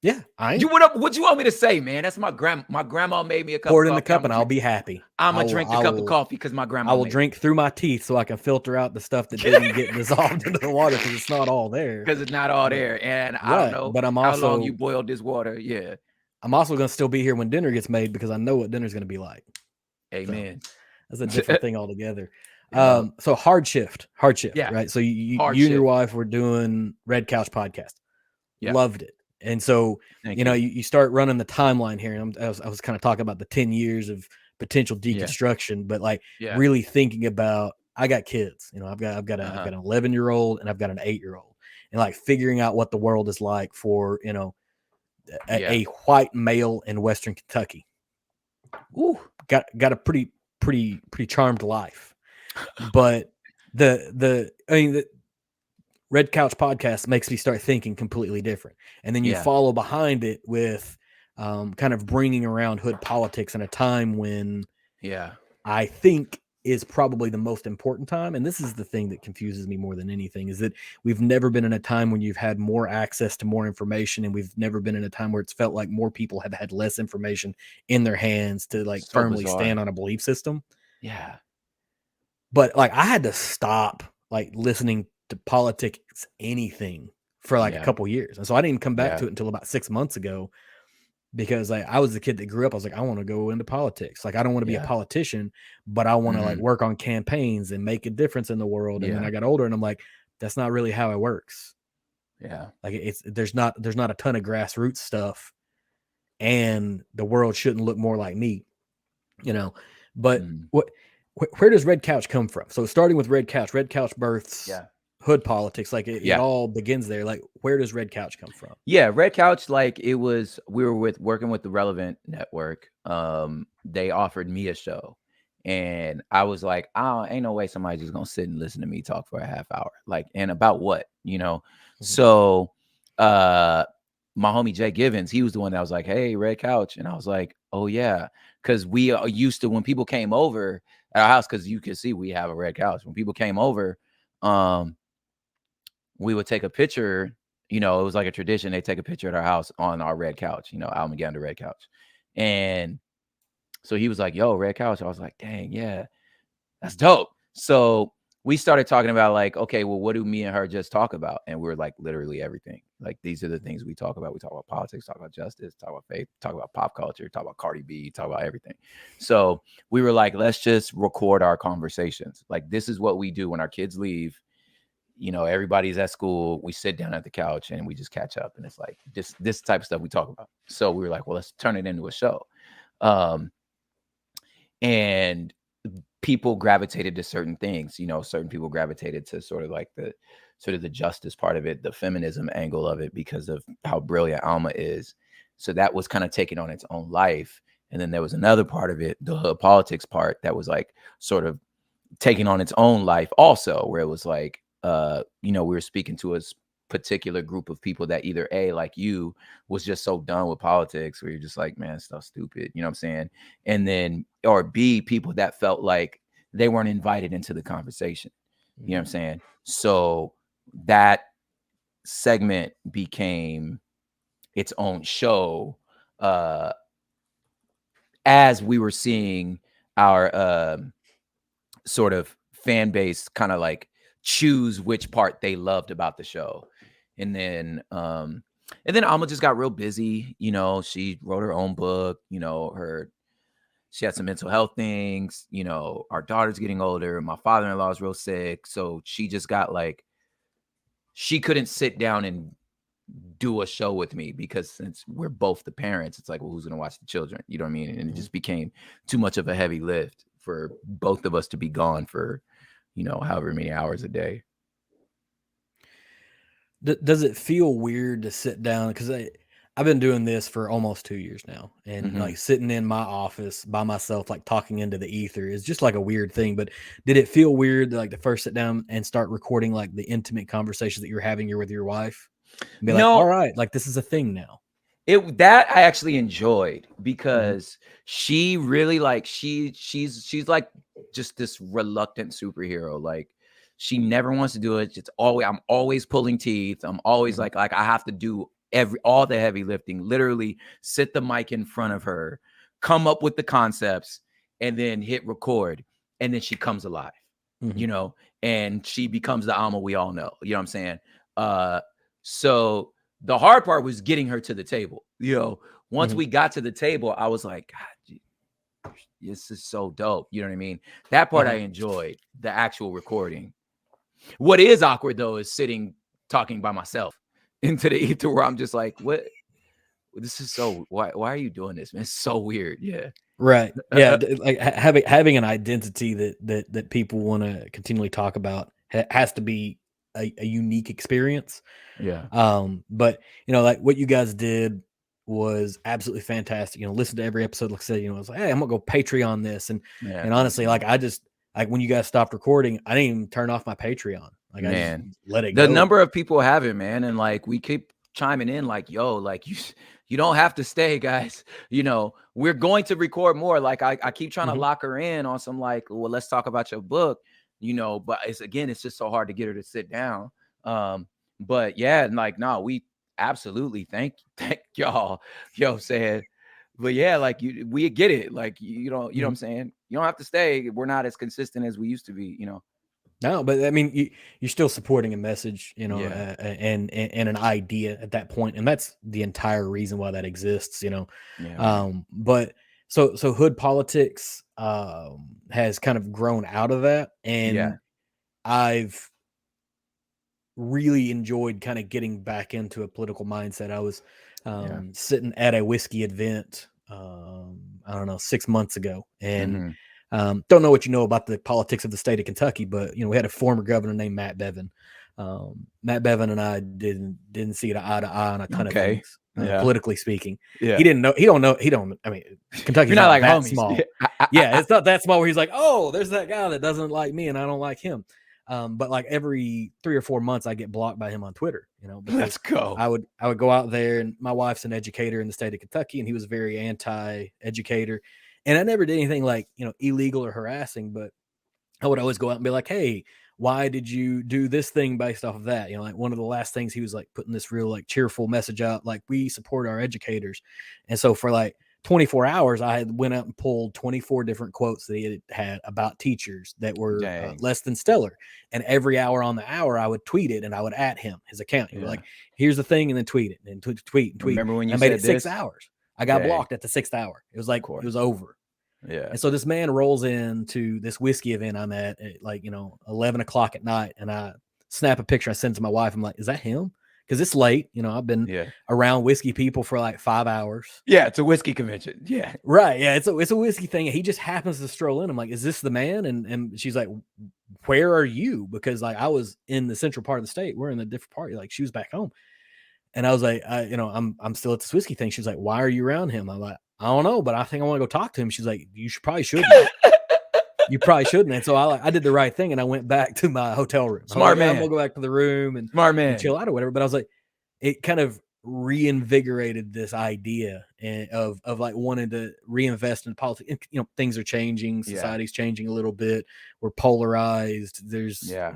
yeah, I You ain't what you want me to say, man? That's my grandma. My grandma made me a cup pour of it in the coffee. cup and I'll be happy. I'm gonna drink the cup of coffee because my I grandma will made it. drink through my teeth so I can filter out the stuff that didn't get dissolved into the water because it's not all there. Because it's not all But there. And I don't right, know but how long you boiled this water. Yeah. I'm also gonna still be here when dinner gets made because I know what dinner's gonna be like. So Amen. that's a different thing altogether. Yeah. So hard shift, Yeah. right? So Hard you and your shift. wife were doing Red Couch podcast, Yeah. loved it, and so Thank you know you. you start running the timeline here, and I was kind of talking about the 10 years of potential Yeah. deconstruction, but like Yeah. really thinking about I got kids, you know, I've Uh-huh. got an 11-year-old and I've got an 8-year-old, and like figuring out what the world is like for you know Yeah. a white male in Western Kentucky. Ooh, got a pretty charmed life. But I mean the Red Couch podcast makes me start thinking completely different. And then you Yeah. follow behind it with kind of bringing around hood politics in a time when Yeah. I think is probably the most important time. And this is the thing that confuses me more than anything is that we've never been in a time when you've had more access to more information. And we've never been in a time where it's felt like more people have had less information in their hands to like So firmly bizarre. stand on a belief system. Yeah. But like I had to stop like listening to politics anything for like a Yeah. couple years. And so I didn't even come back Yeah. to it until about 6 months ago, because like I was the kid that grew up. I was like, I want to go into politics. Like, I don't want to be a Yeah. politician, but I want to like Mhm. work on campaigns and make a difference in the world. And then Yeah. I got older and I'm like, that's not really how it works. Yeah. Like, it's there's not a ton of grassroots stuff, and the world shouldn't look more like me, you know. But Mhm. where does Red Couch come from? So starting with Red Couch births Yeah. hood politics. Like, it Yeah. all begins there. Like, where does Red Couch come from? Yeah, Red Couch, like it was we were working with the Relevant Network. They offered me a show. And I was like, oh, ain't no way somebody's just gonna sit and listen to me talk for a half hour. Like, and about what, you know? Mhm. So uh my homie Jay Givens, he was the one that was like, hey, Red Couch. And I was like, oh yeah. Cause we are used to when people came over at our house, because you can see we have a red couch. When people came over, um, we would take a picture. You know, it was like a tradition. They take a picture at our house on our red couch, you know, Almageddon red couch. And so he was like, yo, red couch. I was like, dang, yeah, that's dope. So we started talking about like, okay, well, what do me and her just talk about? And we're like, literally everything. Like, these are the things we talk about. We talk about politics, talk about justice, talk about faith, talk about pop culture, talk about Cardi B, talk about everything. So we were like, let's just record our conversations. Like, this is what we do when our kids leave. You know, everybody's at school. We sit down at the couch and we just catch up. And it's like this type of stuff we talk about. So we were like, well, let's turn it into a show. Um, and people gravitated to certain things. You know, certain people gravitated to sort of like the justice part of it, the feminism angle of it, because of how brilliant Alma is. So that was kind of taking on its own life. And then there was another part of it, the hood politics part, that was like sort of taking on its own life also, where it was like, you know, we were speaking to a particular group of people that either A, like you, was just so done with politics, where you're just like, man, stuff's stupid, you know what I'm saying? And then, or B, people that felt like they weren't invited into the conversation, you know what I'm saying? So that segment became its own show, uh as we were seeing our sort of fan base kind of like choose which part they loved about the show. And then Alma just got real busy. You know, she wrote her own book. You know, she had some mental health things. You know, our daughter's getting older. My father-in-law is real sick. So she just got like, she couldn't sit down and do a show with me, because since we're both the parents, it's like, well, who's going to watch the children? You know what I mean? And it Mhm. just became too much of a heavy lift for both of us to be gone for, you know, however many hours a day. Does it feel weird to sit down? Because I've been doing this for almost 2 years now, and Mm-hmm. like sitting in my office by myself, like talking into the ether, is just like a weird thing. But did it feel weird to, like, to first sit down and start recording like the intimate conversations that you're having here with your wife, and be like, all No, right, like this is a thing now? that I actually enjoyed, Hmm. because she really like she's like just this reluctant superhero. Like, she never wants to do it. It's always, I'm always pulling teeth. I'm always Hmm. like I have to do all the heavy lifting. Literally sit the mic in front of her, come up with the concepts, and then hit record, and then she comes alive. Hmm. You know, and she becomes the Alma we all know. You know what I'm saying? Uh, so the hard part was getting her to the table. You know, once Hmm. we got to the table, I was like, God, this is so dope. You know what I mean? That part I Uh-huh. enjoyed, the actual recording. What is awkward though is sitting talking by myself into the ether, where I'm just like, what? This is so, why are you doing this, man? It's so weird. Yeah. Right. Yeah. Like, having an identity that people want to continually talk about has to be a unique experience. Yeah. But like what you guys did was absolutely fantastic. Listen to every episode. Like I said, I was like, hey, I'm gonna go Patreon this, and Yeah. and Thank honestly, you, like, I just, like, when you guys stopped recording, I didn't even turn off my Patreon. Like, I just man. let it The go. number of people have it, man, and like we keep chiming in, like, yo, like you don't have to stay, guys. You know, we're going to record more. Like, I keep trying to Hmm. lock her in on some like, well, let's talk about your book. You know, but it's just so hard to get her to sit down. Um, but yeah, and like, no, we absolutely thank y'all. You know what I'm saying? But yeah, like, we get it. Like, you know what I'm Hmm. saying? You don't have to stay. We're not as consistent as we used to be. You know. No, but I mean, you're still supporting a message, Yeah. and an idea at that point, and that's the entire reason why that exists, Yeah, man. But so hood politics has kind of grown out of that, Yeah. and I've really enjoyed kind of getting back into a political mindset. I was Yeah. sitting at a whiskey event, I don't know, 6 months ago, and Mhm. don't know what you know about the politics of the state of Kentucky, but we had a former governor named Matt Bevin. Matt Bevin and I didn't see eye to eye on a ton of Okay. things, Yeah. politically speaking. Yeah. He didn't know. He don't know. He don't. I mean, You're Kentucky's not not like that homies. small. Yeah, it's not that small where he's like, oh, there's that guy that doesn't like me and I don't like him. But like every 3 or 4 months, I get blocked by him on Twitter, Let's because go. I would go out there, and my wife's an educator in the state of Kentucky, and he was very anti-educator, and I never did anything like illegal or harassing, but I would always go out and be like, hey, why did you do this thing based off of that? Like one of the last things he was like putting this real like cheerful message out, like we support our educators. And so for like 24 hours, I had went out and pulled 24 different quotes that he had about teachers that were Dang. less than stellar. And every hour on the hour, I would tweet it and I would at him, his account. He was Yeah. like, here's the thing, and then tweet it and tweet and tweet. Remember when And you I made said it 6 this? hours. I got Dang. blocked at the 6th hour. It was Of like, it was course. over. Yeah. And so this man rolls into this whiskey event I'm at like, 11 o'clock at night. And I snap a picture. I send to my wife. I'm like, is that him? Because it's late. I've been Yeah. around whiskey people for like 5 hours. Yeah, it's a whiskey convention. Yeah. Right. Yeah. It's a whiskey thing. He just happens to stroll in. I'm like, is this the man? And she's like, where are you? Because like I was in the central part of the state. We're in a different part. Like she was back home. And I was like, I'm still at this whiskey thing. She's like, why are you around him? I'm like, I don't know, but I think I want to go talk to him. She's like, probably shouldn't. You probably shouldn't. And so I did the right thing, and I went back to my hotel room. I was Smart like, I'm man. gonna go back to the room and Smart man. chill out or whatever. But I was like, it kind of reinvigorated this idea of like wanting to reinvest in politics. Things are changing, Yeah. society's changing a little bit. We're polarized. There's Yeah.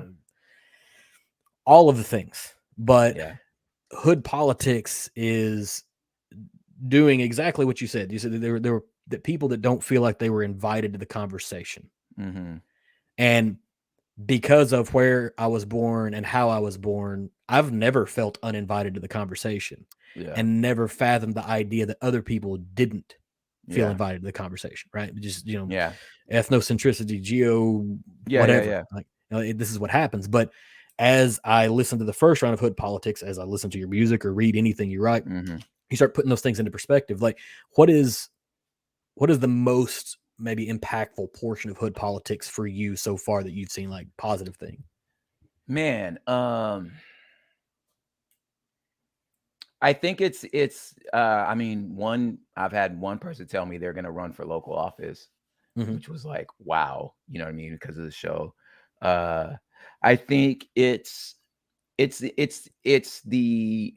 all of the things, but Yeah. hood politics is doing exactly what you said. You said that there were the people that don't feel like they were invited to the conversation. Mm-hmm. And because of where I was born and how I was born, I've never felt uninvited to the conversation, Yeah. and never fathomed the idea that other people didn't feel Yeah. invited to the conversation, right? Just, Yeah. ethnocentricity, Yeah. whatever. Yeah. Like, this is what happens. But as I listen to the first round of hood politics, as I listen to your music or read anything you write, Mm-hmm. you start putting those things into perspective. Like, what is the most maybe impactful portion of hood politics for you so far that you've seen like positive thing? Man, I think it's I mean, I've had one person tell me they're gonna run for local office, Mm-hmm. which was like, wow, you know what I mean? Because of the show. I think it's the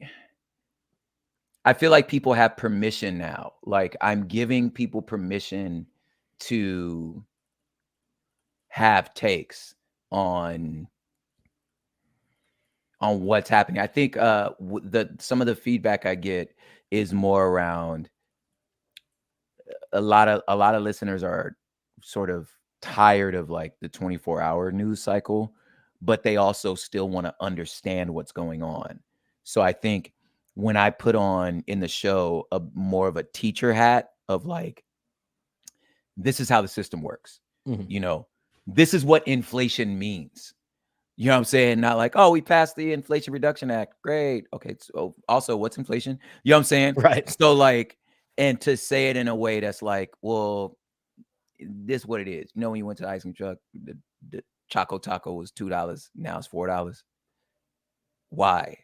I feel like people have permission now. Like I'm giving people permission to have takes on what's happening. I think some of the feedback I get is more around a lot of listeners are sort of tired of like the 24-hour news cycle, but they also still want to understand what's going on. So I think when I put on in the show a more of a teacher hat of like, this is how the system works. Mm-hmm. You know, this is what inflation means. You know what I'm saying? Not like, oh, we passed the Inflation Reduction Act. Great. Okay. So also, what's inflation? You know what I'm saying? Right. So like, and to say it in a way that's like, well, this is what it is. You know, when you went to the ice cream truck, the Choco Taco was $2. Now it's $4. Why?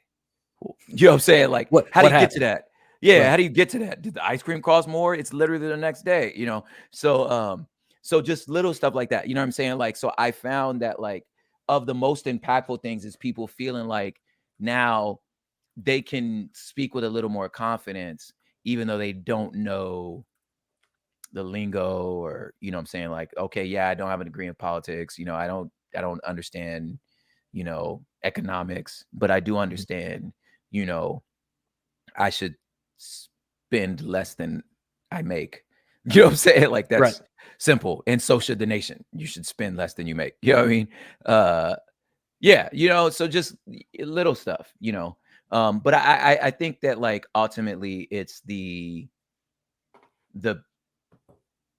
You know what I'm saying? Like, how do What you get to happened? that? Yeah, how Right. do you get to that? Did the ice cream cost more? It's literally the next day, you know. So just little stuff like that. You know what I'm saying? Like, so I found that like of the most impactful things is people feeling like now they can speak with a little more confidence, even though they don't know the lingo or, you know what I'm saying? Like, okay, yeah, I don't have a degree in politics. You know, I don't understand, you know, economics, but I do Mhm. understand, you know, I should spend less than I make. You know what I'm saying? Like, Right. that's simple. And so should the nation. You should spend less than you make. You know what I mean? Uh, yeah, so just little stuff, But I think that, like, ultimately it's the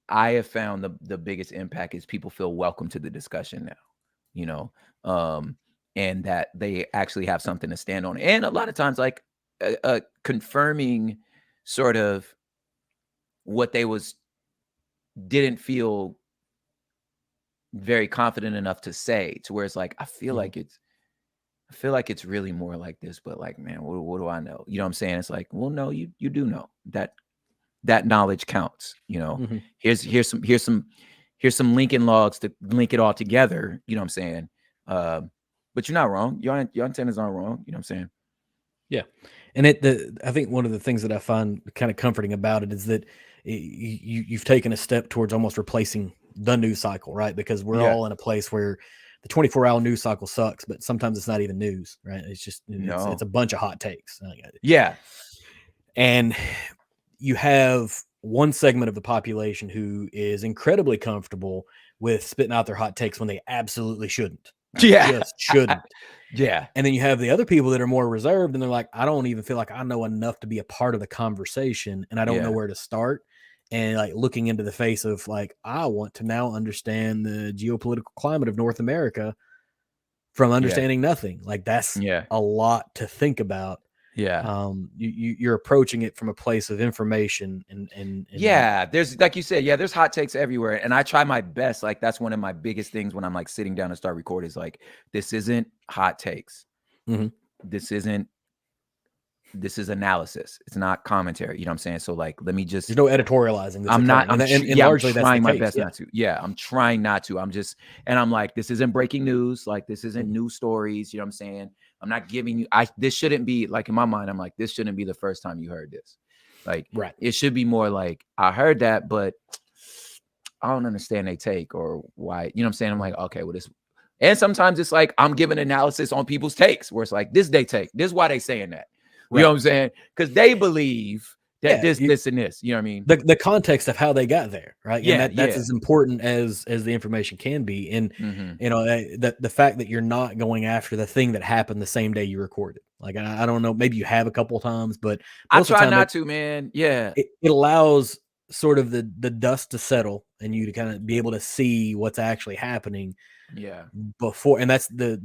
I have found the biggest impact is people feel welcome to the discussion now, you know, um, and that they actually have something to stand on. And a lot of times, like, confirming sort of what they was didn't feel very confident enough to say, to where it's like, Mhm. I feel like it's really more like this, but, like, man, what do I know? You know what I'm saying? It's like, well, no, you do know that knowledge counts. Mhm. Here's some Lincoln logs to link it all together. You know what I'm saying? But you're not wrong. Your antennas aren't wrong. You know what I'm saying? Yeah, and I think one of the things that I find kind of comforting about it is that you've taken a step towards almost replacing the news cycle, right? Because we're Yeah. all in a place where the 24-hour news cycle sucks, but sometimes it's not even news, right? It's just it's No. a bunch of hot takes, Yeah. and you have one segment of the population who is incredibly comfortable with spitting out their hot takes when they absolutely shouldn't, like Yeah. just shouldn't. Yeah. And then you have the other people that are more reserved and they're like, I don't even feel like I know enough to be a part of the conversation and I don't know Yeah. where to start. And like looking into the face of like, I want to now understand the geopolitical climate of North America from Yeah. understanding nothing. Like that's Yeah. a lot to think about. Yeah. You're approaching it from a place of information and Yeah, there's, like you said, yeah, there's hot takes everywhere, and I try my best. Like, that's one of my biggest things when I'm, like, sitting down to start recording is like, this isn't hot takes. Mhm. This isn't this is analysis. It's not commentary. You know what I'm saying? So, like, let me just There's no editorializing that's I'm not, occurring. And I'm largely that's the trying my case. best Yeah. not to. Yeah, I'm trying not to. And I'm like, this isn't breaking news. Like, this isn't Mhm. news stories. You know what I'm saying? I'm not giving you, this shouldn't be, like, in my mind, I'm like, this shouldn't be the first time you heard this. Like, Right. it should be more like, I heard that, but I don't understand they take or why. You know what I'm saying? I'm Mhm. like, okay, well, this. And sometimes it's like I'm giving analysis on people's takes where it's like, this they take. This is why they saying that. You know Right. what I'm saying? Because they believe that Yeah. this, and this. You know what I mean? The context of how they got there, right? And Yeah, that's yeah. as important as the information can be. And Hmm. the fact that you're not going after the thing that happened the same day you recorded. Like I don't know, maybe you have a couple of times, but I most of the try time not to, man. Yeah, it allows sort of the dust to settle and you to kind of be able to see what's actually happening yeah, before. And that's the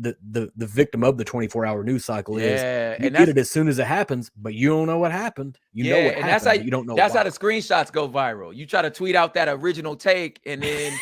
victim of the 24-hour news cycle is yeah. you And get it as soon as it happens, but you don't know what happened. You know yeah, what and that's how happened, but you don't know that's why. how the screenshots go viral. You try to tweet out that original take, and then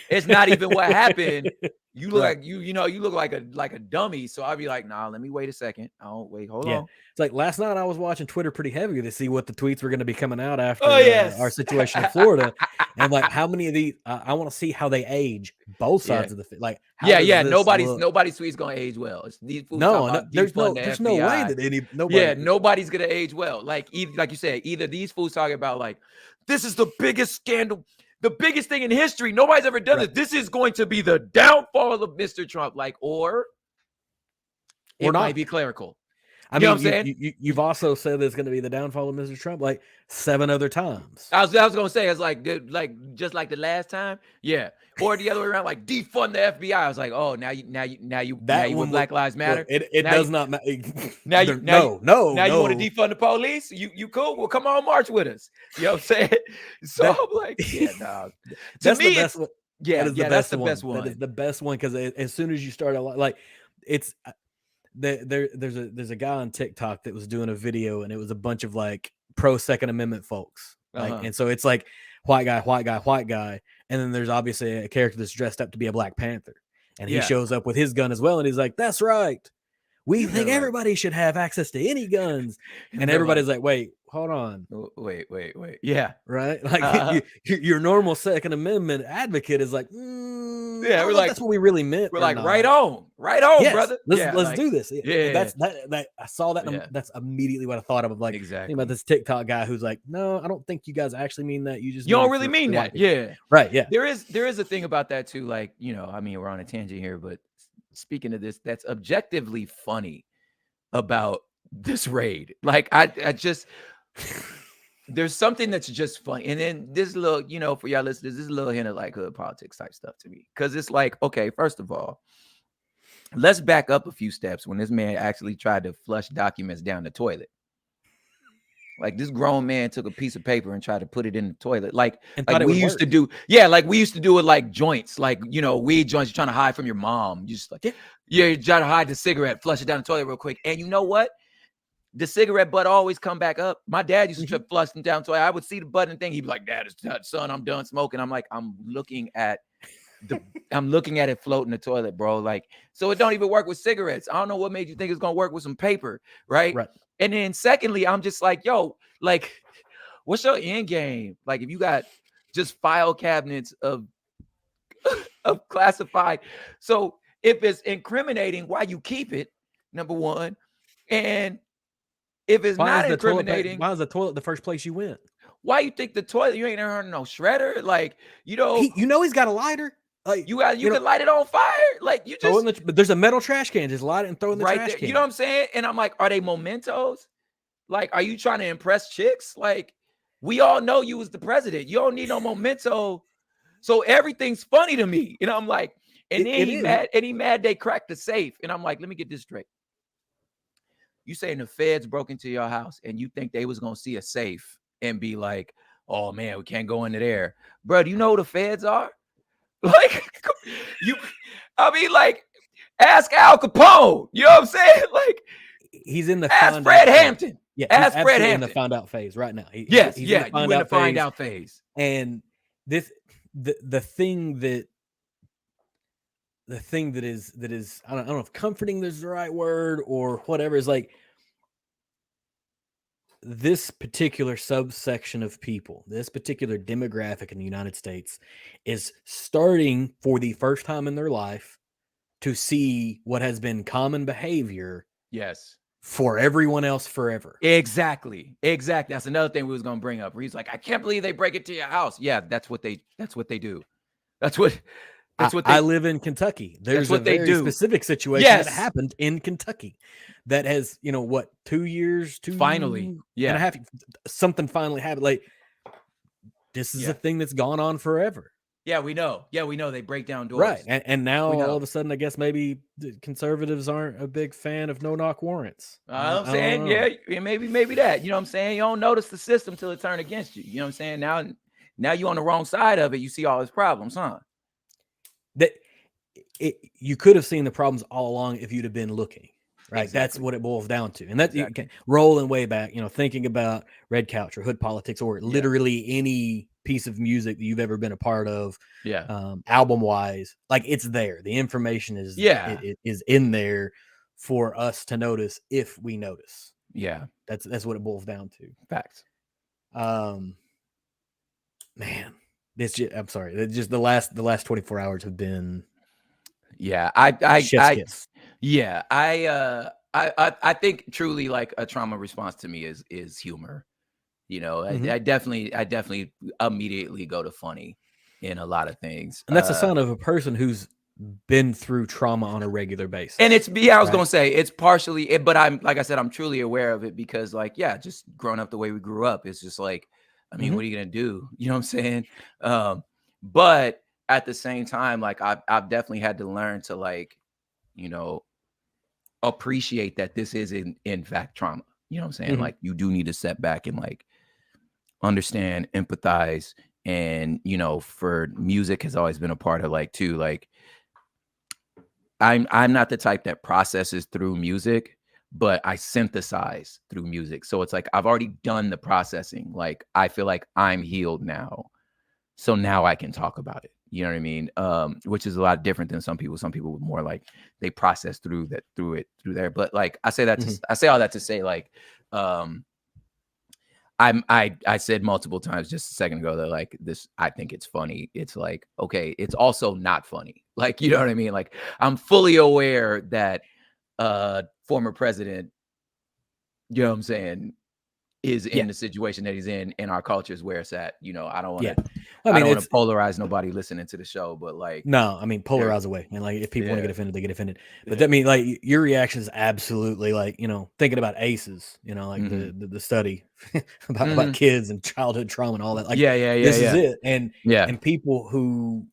it's not even what happened. You look Right. like you look like a dummy. So I'll be like, nah, let me wait a second. Oh, wait, hold Yeah. on. It's like last night I was watching Twitter pretty heavy to see what the tweets were going to be coming out Oh after our yes. situation in Florida. And I'm like, how many of these, I want to see how they age both Yeah. sides of like, how Yeah, does yeah. this look? Nobody's tweet's gonna age well. It's these fools talking No, no, about defund the there's no way FBI. that Yeah, nobody, nobody's gonna age well. Like, like you said, either these fools talking about, like, this is the biggest scandal, the biggest thing in history. Nobody's ever done right. this. This is going to be the downfall of Mr. Trump. Like, or Or it might be not. clerical. I You know what mean, I'm saying? you've also said it's going to be the downfall of Mr. Trump like 7 other times. I was gonna say, it's like good, like just like the last time, yeah. Or the other way around, like defund the FBI. I was like, oh, now That you with one, look, Black Lives look, Matter. it Now you does not matter. now No, no, you want to no. defund the police? You cool? Well, come on, march with us. You know what I'm saying? So That I'm like, yeah, no. To that's me, the best it's one. That yeah, is the yeah. That's best the best one. That is one. the best one because as soon as you start like it's there's a guy on TikTok that was doing a video and it was a bunch of like pro Second Amendment folks, Uh like, huh. and so it's like white guy, white guy, white guy, and then there's obviously a character that's dressed up to be a Black Panther, and he Yeah, shows up with his gun as well, and he's like, "That's right, we and they're think like, everybody should have access to any guns," and and they're like, everybody's like, "Wait, hold on." Wait, yeah, Right? Like uh, your normal Second Amendment advocate is like, I yeah. don't know if that's what we really meant We're or like, not. right on, Yes, brother. Yeah, let's like, do this. And yeah, that I saw that and yeah, that's immediately what I thought of like think about exactly. this TikTok guy who's like, no, I don't think you guys actually mean that. You just You mean don't it really for mean white that, people. yeah. Right. Yeah. There is a thing about that too. Like, I mean, we're on a tangent here, but speaking of this, that's objectively funny about this raid. Like, I just there's something that's just funny. And then this little, for y'all listeners, this is a little hint of like hood politics type stuff to me. Cause it's like, okay, first of all, let's back up a few steps when this man actually tried to flush documents down the toilet. Like this grown man took a piece of paper and tried to put it in the toilet. Like And thought it we would used to work. do. Yeah, like we used to do it like joints, like, weed joints you're trying to hide from your mom. You just like, yeah, you try to hide the cigarette, flush it down the toilet real quick. And you know what? The cigarette butt always come back up. My dad used to flush them down the toilet. I would see the button thing. He'd be like, Dad, son, I'm done smoking. I'm like, I'm looking at it float in the toilet, bro. Like, so it don't even work with cigarettes. I don't know what made you think it's gonna work with some paper, right? And then secondly, I'm just like, yo, like, what's your end game? Like, if you got just file cabinets of classified, so if it's incriminating, why you keep it? Number one, and if it's not incriminating, why is the toilet the first place you went? Why you think the toilet? You ain't ever heard of no shredder, like he's got a lighter. Like you can light it on fire. Like you just but there's a metal trash can. Just light it and throw it in the trash can. You know what I'm saying? And I'm like, are they mementos? Like, are you trying to impress chicks? Like, we all know you was the president. You don't need no memento. So everything's funny to me. And I'm like, and then he mad they cracked the safe. And I'm like, let me get this straight. You saying the feds broke into your house and you think they was gonna see a safe and be like, oh man, we can't go into there. Bro, do you know who the feds are? Like, like, ask Al Capone. You know what I'm saying? Like, he's in the ask Fred Hampton. Yeah, ask Fred Hampton. In the find out phase right now. He's in the find out phase. And this, the thing that is I don't know if comforting is the right word or whatever, is like this particular subsection of people, this particular demographic in the United States is starting for the first time in their life to see what has been common behavior. Yes. For everyone else forever. Exactly. That's another thing we was going to bring up. He's like, I can't believe they break it to your house. Yeah, that's what they do. I live in Kentucky. There's a very specific situation that happened in Kentucky that has, 2 years, finally, and a half, something finally happened. Like, this is a thing that's gone on forever. Yeah, we know. They break down doors. Right. And now all of a sudden, I guess maybe the conservatives aren't a big fan of no-knock warrants. I'm saying, maybe that. You know what I'm saying? You don't notice the system till it turns against you. You know what I'm saying? Now you're on the wrong side of it. You see all his problems, huh? You could have seen the problems all along if you'd have been looking. Right. Exactly. That's what it boils down to. And that rolling way back, thinking about Red Couch or Hood Politics or literally any piece of music that you've ever been a part of, album wise, like it's there. The information is it is in there for us to notice if we notice. Yeah, that's what it boils down to. Facts. Man, I'm sorry. Just the last 24 hours have been. Yeah, I think truly like a trauma response to me is humor. I definitely immediately go to funny in a lot of things. And that's a sign of a person who's been through trauma on a regular basis. And it's, I was going to say it's partially it, but I'm, like I said, I'm truly aware of it because just growing up the way we grew up, it's just like, I mean, what are you going to do? You know what I'm saying? But at the same time, like I've definitely had to learn to like, appreciate that this is in fact trauma. You know what I'm saying? Like you do need to step back and like understand, empathize. And, for music has always been a part of like, too, like I'm not the type that processes through music, but I synthesize through music. So it's like, I've already done the processing. Like, I feel like I'm healed now. So now I can talk about it. You know what I mean? Which is a lot different than some people. Some people would more like they process through there. But like I say that I say all that to say like I said multiple times just a second ago that like this, I think it's funny. It's like, okay, it's also not funny. Like, you know what I mean? Like I'm fully aware that former president, you know what I'm saying, is Yeah. in the situation that he's in our culture is where it's at. You know, Yeah. Well, I I mean, don't want to it's polarize nobody listening to the show, but like no, I mean, there, polarize away. And like, if people want to yeah, get offended, they get offended. But yeah, that mean, like, your reaction is absolutely like, thinking about ACEs, like hmm the study about hmm kids and childhood trauma and all that. Like, yeah, yeah, yeah, this is yeah, it. And yeah, and people who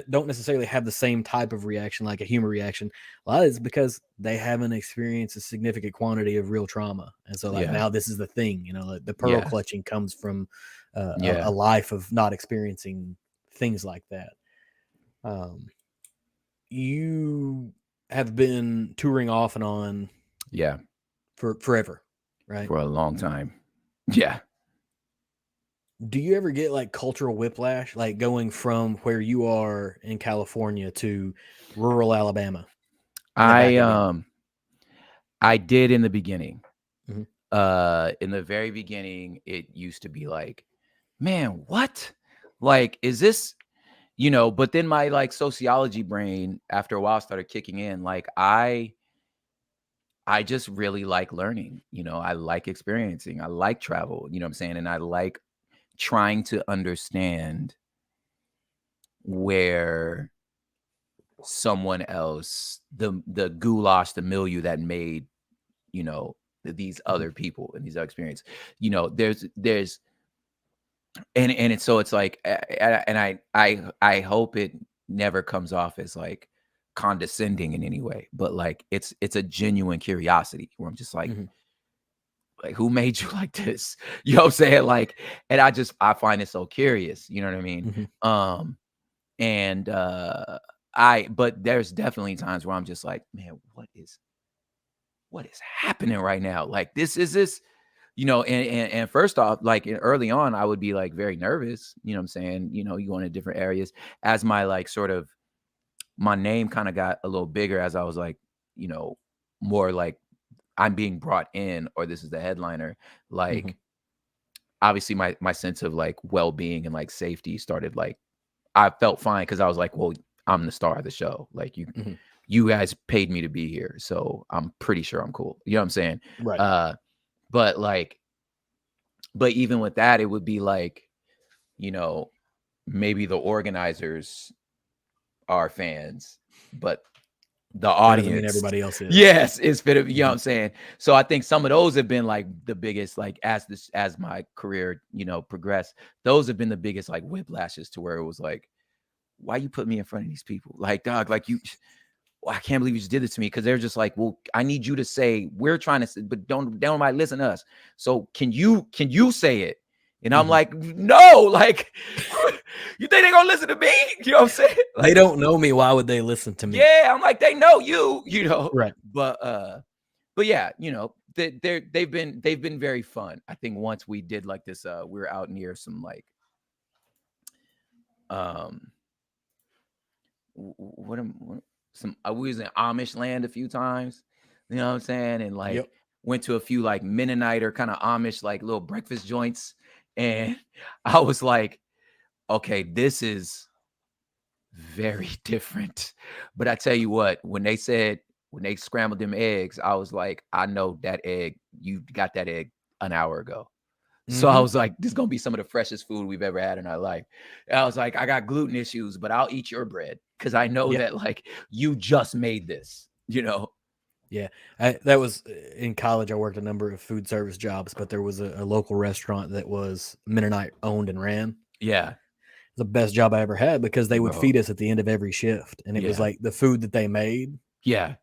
don't necessarily have the same type of reaction, like a humor reaction, a lot of it's because they haven't experienced a significant quantity of real trauma. And so, like, yeah, now this is the thing, like the pearl yeah, clutching comes from a yeah, life of not experiencing things like that. Um, you have been touring off and on yeah, for forever, right? for a long time. Yeah, Do you ever get like cultural whiplash, like going from where you are in California to rural Alabama and then back I again? um I did in the beginning. Hmm. In the very beginning, it used to be like, man, what? Like, is this, but then my like sociology brain after a while started kicking in. Like I just really like learning, I like experiencing, I like travel, you know what I'm saying? And I like trying to understand where someone else, the goulash, the milieu that made, you know, these Hmm. other people and these other experience, there's and it's so it's like and I hope it never comes off as like condescending in any way, but like it's a genuine curiosity where I'm just Hmm. like who made you like this? You know what I'm saying? Like, and I find it so curious, you know what I mean? Hmm. Um and I but there's definitely times where I'm just like, man, what is happening right now? Like this and first off, like early on, I would be like very nervous, you know what I'm saying? You go into different areas as my like sort of my name kind of got a little bigger as I was like, you know, more like I'm being brought in or this is the headliner. Hmm. Like obviously my sense of like well-being and like safety started like I felt fine because I was like, well, I'm the star of the show. Like Hmm. you guys paid me to be here. So I'm pretty sure I'm cool. You know what I'm saying? Right. Uh but like but even with that, it would be like, you know, maybe the organizers are fans, but the That doesn't mean audience, everybody else is. yes, is fit of, you know what Hmm. I'm saying? So I think some of those have been like the biggest, like as my career, progressed, those have been the biggest like whiplashes to where it was like, why you put me in front of these people? Like, dog, like I can't believe you just did this to me. Cause they're just like, well, I need you to say, we're trying to say, but don't nobody listen to us. So can you say it? And I'm Hmm. like, no, like, you think they're gonna listen to me? You know what I'm saying? They Like, don't know me. Why would they listen to me? yeah, I'm like, they know you. Right. But yeah, they've been very fun. I think once we did like this, we were out near some like um what some we was in Amish land a few times, you know what I'm saying? And like Yep. went to a few like Mennonite or kind of Amish like little breakfast joints. And I was like, okay, this is very different. But I tell you what, when they scrambled them eggs, I was like, I know that egg, you got that egg an hour ago. So I Hmm. was like, this is gonna be some of the freshest food we've ever had in our life. And I was like, I got gluten issues, but I'll eat your bread because I know Yeah. that like you just made this. Yeah. That was in college. I worked a number of food service jobs, but there was a local restaurant that was Mennonite owned and ran. Yeah, The best job I ever had because they would bro. feed us at the end of every shift, and it was Yeah, like the food that they made. yeah,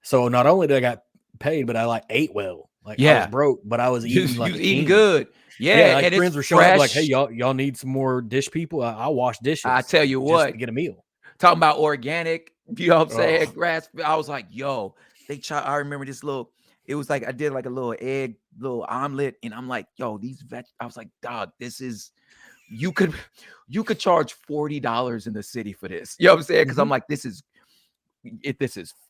So not only did I got paid, but I like ate well. Like I was yeah. broke, but I was You eating you like a was eating king. good. Yeah, Yeah, like and it's friends were showing up like, "Hey, fresh. y'all need some more dish people? I'll wash I dishes tell you just to what, get a meal." talking about organic, you know what I'm saying? Oh, Grass. I was like, yo, I remember this little, it was like I did like a little egg, little omelet, and I'm like, yo, I was like, dog, this is you could you could charge $40 in the city for this. You know what I'm saying? Because hmm. I'm like, this is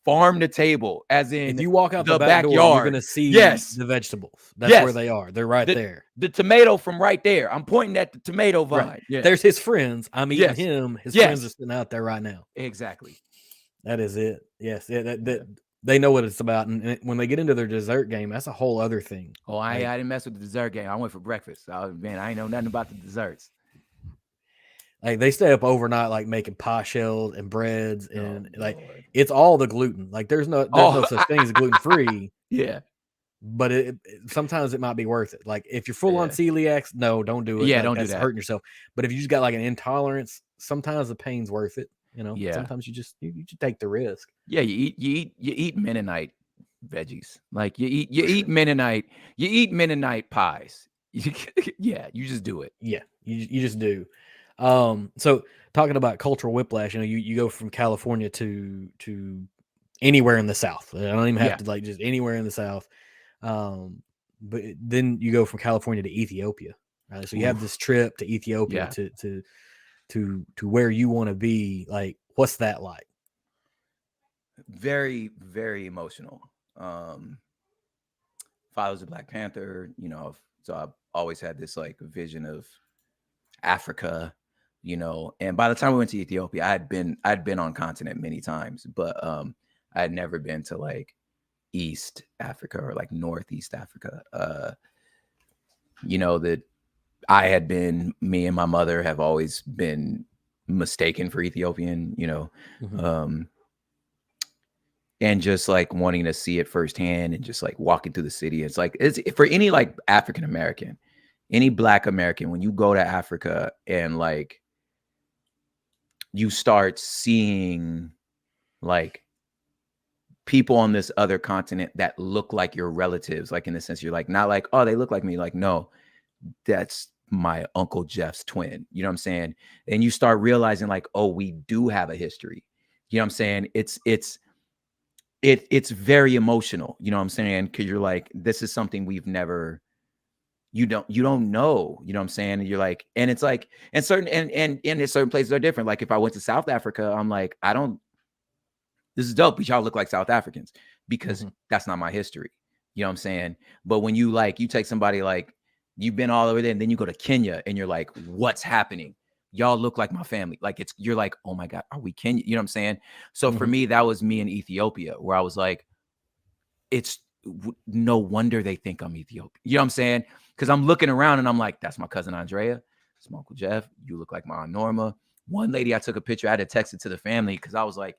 farm to table, as If in you walk out the the back door, you're backyard. gonna see Yes, the vegetables. That's where yes. they are. They're right The there. the tomato from right there. I'm pointing at the tomato Right. vine. Yeah. There's his friends. I'm eating Yes. him. His friends are Yes. sitting out there right now. Exactly. That is it. Yes. Yeah. That Yeah. they know what it's about, and when they get into their dessert game, that's a whole other thing. Oh, I Like, didn't mess with the dessert game. I went for breakfast. Man, I ain't know nothing about the desserts. like they stay up overnight, like making pie shells and breads, Oh and like Lord. it's all the gluten. Like there's no Oh, such thing as gluten free, yeah, but sometimes it might be worth it. Like if you're full on yeah, celiacs, no, don't do it. yeah. Like Don't do that's that. hurting yourself. But if you just got like an intolerance, sometimes the pain's worth it. Yeah, Sometimes you just take the risk yeah. You eat Mennonite veggies. Like you for eat sure. Mennonite pies. Yeah, you just do it. Yeah, you just do. So talking about cultural whiplash, you go from California to anywhere in the South. I don't even have Yeah. to like just anywhere in the South. Um, but then you go from California to Ethiopia, right? So you have this Oof. trip to Ethiopia Yeah. to where you want to be. Like, what's that like? Very, very emotional. Um, Father's a Black Panther, so I've always had this like vision of Africa, and by the time we went to Ethiopia, I'd been on continent many times, but I had never been to like East Africa or like Northeast Africa. That me and my mother have always been mistaken for Ethiopian, Mhm. um, and just like wanting to see it firsthand and just like walking through the city. It's for any like African American, any Black American, when you go to Africa and like you start seeing like people on this other continent that look like your relatives, like in the sense you're like, not like, oh, they look like me. Like, no, that's my Uncle Jeff's twin. You know what I'm saying? And you start realizing like, oh, we do have a history. You know what I'm saying? It's very emotional. You know what I'm saying? Because you're like, this is something we've never. You don't know. You know what I'm saying? And you're like, and it's like, and in certain places are different. Like if I went to South Africa, I'm like, I don't. This is dope, but y'all look like South Africans because Mhm. that's not my history. You know what I'm saying? But when you take somebody like you've been all over there and then you go to Kenya and you're like, what's happening? Y'all look like my family. Like you're like, oh my God, are we Kenya? You know what I'm saying? So for Mhm. me, that was me in Ethiopia where I was like, it's no wonder they think I'm Ethiopian. You know what I'm saying? Because I'm looking around and I'm like, that's my cousin Andrea. It's my Uncle Jeff. You look like my Aunt Norma. One lady I took a picture, I had to text it to the family because I was like,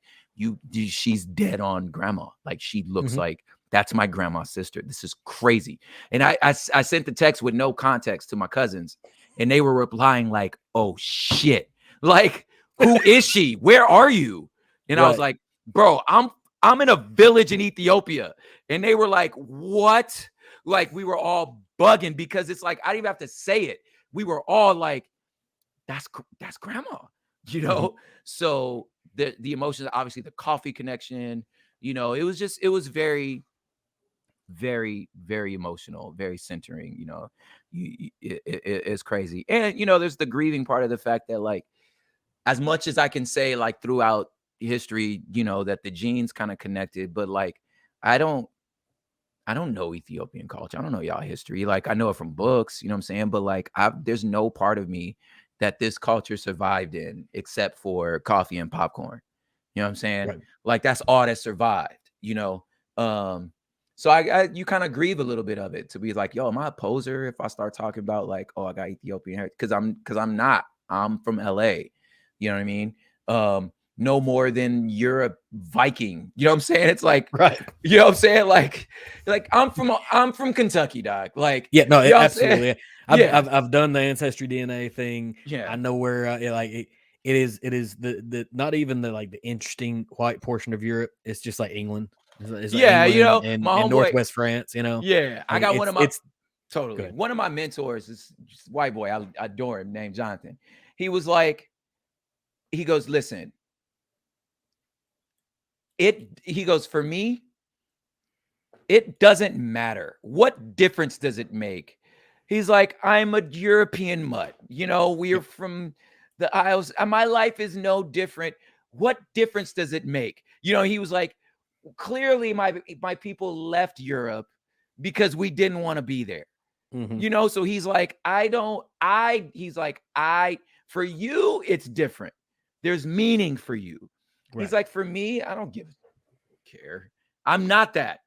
she's dead on grandma. Like she looks Mhm. like that's my grandma's sister. This is crazy. And I sent the text with no context to my cousins and they were replying like, oh shit. Like, who is she? Where are you? And I was Right. like, bro, I'm in a village in Ethiopia. And they were like, what? Like we were all bugging because it's like, I didn't even have to say it. We were all like, that's grandma, you Mhm. know? So the emotions, obviously the coffee connection, it was very, very, very emotional, very centering, it's crazy. And, there's the grieving part of the fact that like, as much as I can say like throughout history, that the genes kind of connected, but like, I don't, I don't know Ethiopian culture. I don't know y'all history. Like I know it from books, you know what I'm saying? But like there's no part of me that this culture survived in except for coffee and popcorn. You know what I'm saying? Right. Like that's all that survived. Um so you kind of grieve a little bit of it to be like, yo, am I a poser if I start talking about like, oh, I got Ethiopian hair? Because I'm not. I'm from LA. You know what I mean? No more than you're a Viking. You know what I'm saying? It's like, Right. you know what I'm saying? Like I'm from Kentucky, dog. Like, Yeah, no, you know what I'm saying? absolutely. Yeah. I've done the ancestry DNA thing. I Yeah. know where it is the not even the like the interesting white portion of Europe. It's just like England. It's like Yeah, England my and homeboy. Northwest France. Yeah. I Like got one of my it's totally good. one of my mentors is just white boy. I adore him, named Jonathan. He was like, he goes, listen, he goes, for me, it doesn't matter. What difference does it make? He's like, I'm a European mutt. We're Yep. from the Isles. And my life is no different. What difference does it make? He was like, clearly my people left Europe because we didn't want to be there. Hmm. So he's like, he's like, for you, it's different. There's meaning for you. He's Right. like, for me, I don't give a care. I'm not that.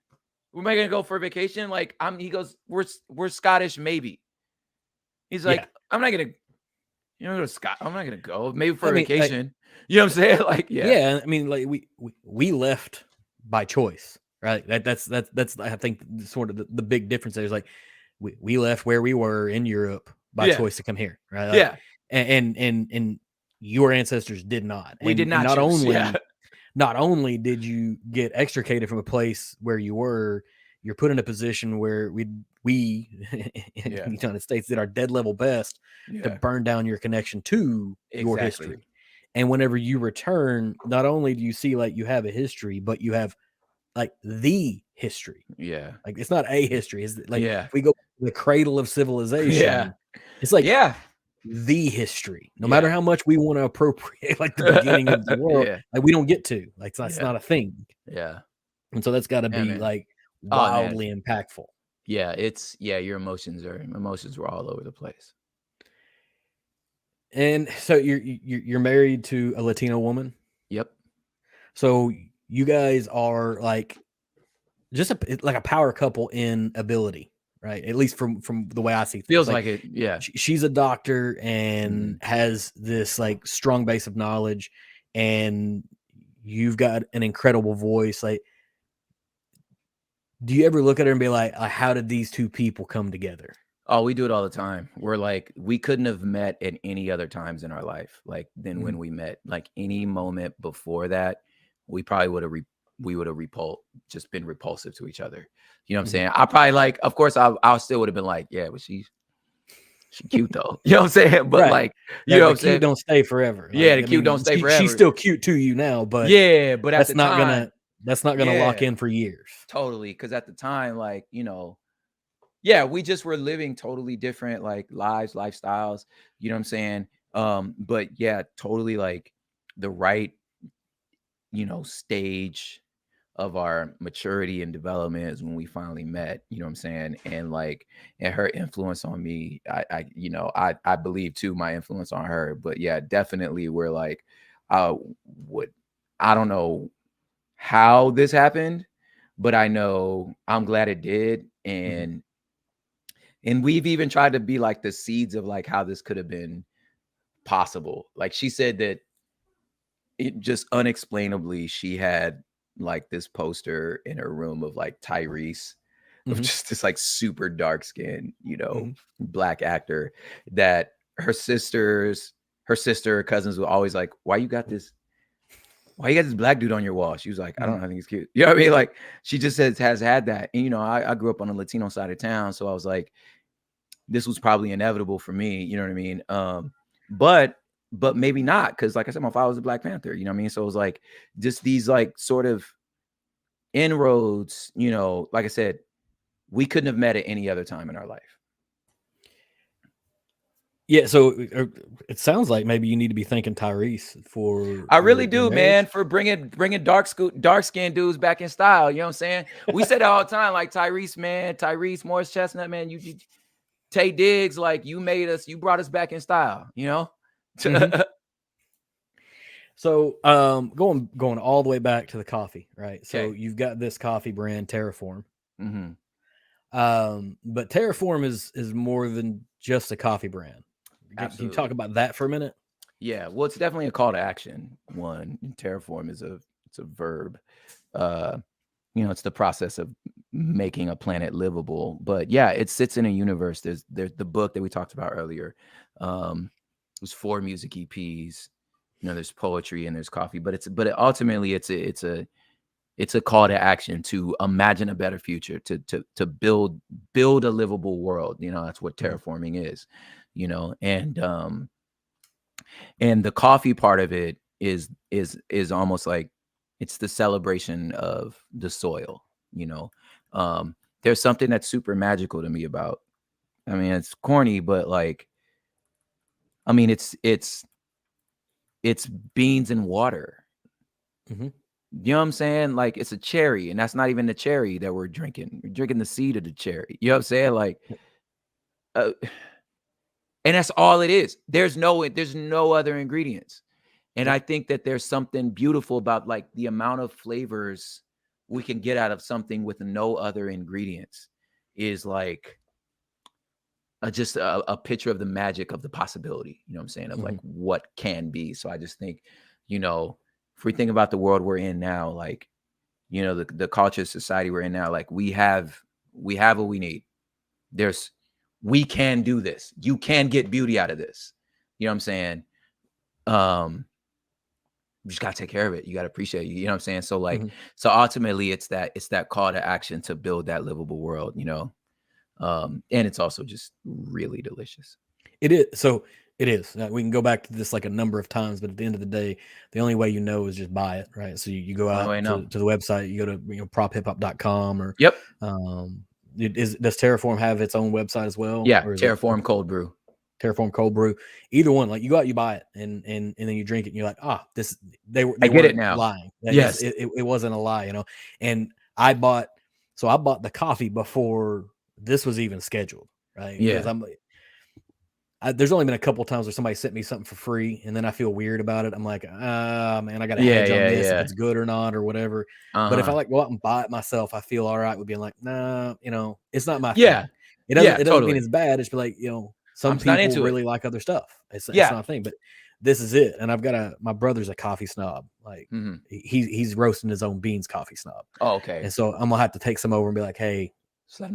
Where am I gonna go for a vacation? Like he goes, we're Scottish, maybe. He's Yeah. like, I'm not gonna, go to Scott. I'm not gonna go. Maybe for I a mean, like, vacation. You know what I'm saying? Like, yeah. yeah, I mean, like we left by choice, right? That's I think sort of the big difference there is like we left where we were in Europe by Yeah. choice to come here, right? Like, Yeah. and your ancestors did not, We did and not choose. Yeah. not only did you get extricated from a place where you were, you're put in a position where we in Yeah. the United States did our dead level best to Yeah. burn down your connection to your Exactly. history. And whenever you return, not only do you see like you have a history, but you have like the history. Yeah. Like it's not a history. It's like Yeah. if we go to the cradle of Yeah. civilization, it's like Yeah. the history. No matter Yeah. how much we want to appropriate like the beginning of the world, Yeah. like we don't get to. Like that's Yeah. not a thing. Yeah. And so that's got to Yeah, be man. like Oh man. wildly impactful. Yeah, your emotions were all over the place. And so you're married to a Latino woman. Yep. So you guys are like just like a power couple in ability, right? At least from the way I see things. Feels Like like it. Yeah. she's a doctor and Mhm. has this like strong base of knowledge, and you've got an incredible voice. Like, do you ever look at her and be like, how did these two people come together? Oh, we do it all the time. We're like, we couldn't have met at any other times in our life, like than Mhm. when we met. Like any moment before that, we probably would have just been repulsive to each other. You know what I'm Mhm. saying? I probably like, of course, I still would have been like, yeah, but she cute though. You know what I'm saying? But Right. like, you know That what the I'm cute saying? don't stay forever. Yeah, Like, the I cute don't mean, stay she's forever. still cute to you now, but Yeah, but at that's the not time, gonna lock yeah, in for years. totally. Because at the time, like, yeah, we just were living totally different like lifestyles, you know what I'm saying? But yeah, totally like the right, stage of our maturity and development is when we finally met, you know what I'm saying? And like and her influence on me, I believe too my influence on her, but yeah, definitely we're like would I don't know how this happened, but I know I'm glad it did. Mhm. And we've even tried to be like the seeds of like how this could have been possible. Like she said that it just unexplainably she had like this poster in her room of like Tyrese, of Mhm. just this like super dark skin, Mhm. black actor that her sister, her cousins were always like, why you got this black dude on your wall? She was like, I don't Mhm. know, I think he's cute. You know what I mean? Like she just has had that. And I grew up on the Latino side of town. So I was like, this was probably inevitable for me, you know what I mean? But maybe not, because like I said, my father was a Black Panther, you know what I mean? So it was like just these like sort of inroads, like I said, we couldn't have met at any other time in our life. Yeah, so it sounds like maybe you need to be thanking Tyrese for I really your do, man, marriage. for bringing dark skinned dudes back in style. You know what I'm saying? We said that all the time, like Tyrese, man, Tyrese Morris Chestnut, man, you Tay Diggs, like you brought us back in style, Mhm. So, going all the way back to the coffee, right? So Okay. you've got this coffee brand, Terraform. Mm-hmm. But Terraform is more than just a coffee brand. Can you talk Absolutely. about that for a minute? Yeah, well, it's definitely a call to action. One, terraform it's a verb. Uh, it's the process of making a planet livable. But yeah, it sits in a universe. There's the book that we talked about earlier. There's 4 music EPs. There's poetry and there's coffee, but ultimately it's a call to action to imagine a better future, to build a livable world. That's what Mhm. terraforming is. And the coffee part of it is almost like it's the celebration of the soil. you know there's something that's super magical to me about, I mean, it's corny, but like, I mean, it's beans and water. Mhm. You know what I'm saying? Like it's a cherry, and that's not even the cherry that we're drinking the seed of the cherry. You know what I'm saying? Like uh, and that's all it is. There's no other ingredients. And Yep. I think that there's something beautiful about like the amount of flavors we can get out of something with no other ingredients is like just a picture of the magic of the possibility, you know what I'm saying, of like what can be. So I just think, you know, if we think about the world we're in now, like, you know, the culture society we're in now, like we have what we need. We can do this. You can get beauty out of this. You know what I'm saying? You just gotta take care of it. You gotta appreciate it. You know what I'm saying? So like, so ultimately it's that call to action to build that livable world, you know. And it's also just really delicious. It is. So it is. We can go back to this like a number of times, but at the end of the day, the only way you know is just buy it, right? So you go Only way I out know. to the website, you go to prophiphop.com or Yep. does Terraform have its own website as well? Yeah. Or is it Terraform Cold Brew. Terraform Cold Brew? Either one. Like you go out, you buy it, and then you drink it, and you're like, they I get it weren't now. lying. Yes. It wasn't a lie, you know. And I bought the coffee before this was even scheduled, right? Because Yeah. there's only been a couple times where somebody sent me something for free, and then I feel weird about it. I'm like, man, I got to hedge on this if it's good or not or whatever. But if I like go out and buy it myself, I feel all right with being like, nah, you know, it's not my thing. It doesn't mean it's bad. It's like, you know, some people really like other stuff. It's not a thing, but this is it. And I've got my brother's a coffee snob. Like he's roasting his own beans coffee snob. Oh, okay. And so I'm gonna have to take some over and be like, hey,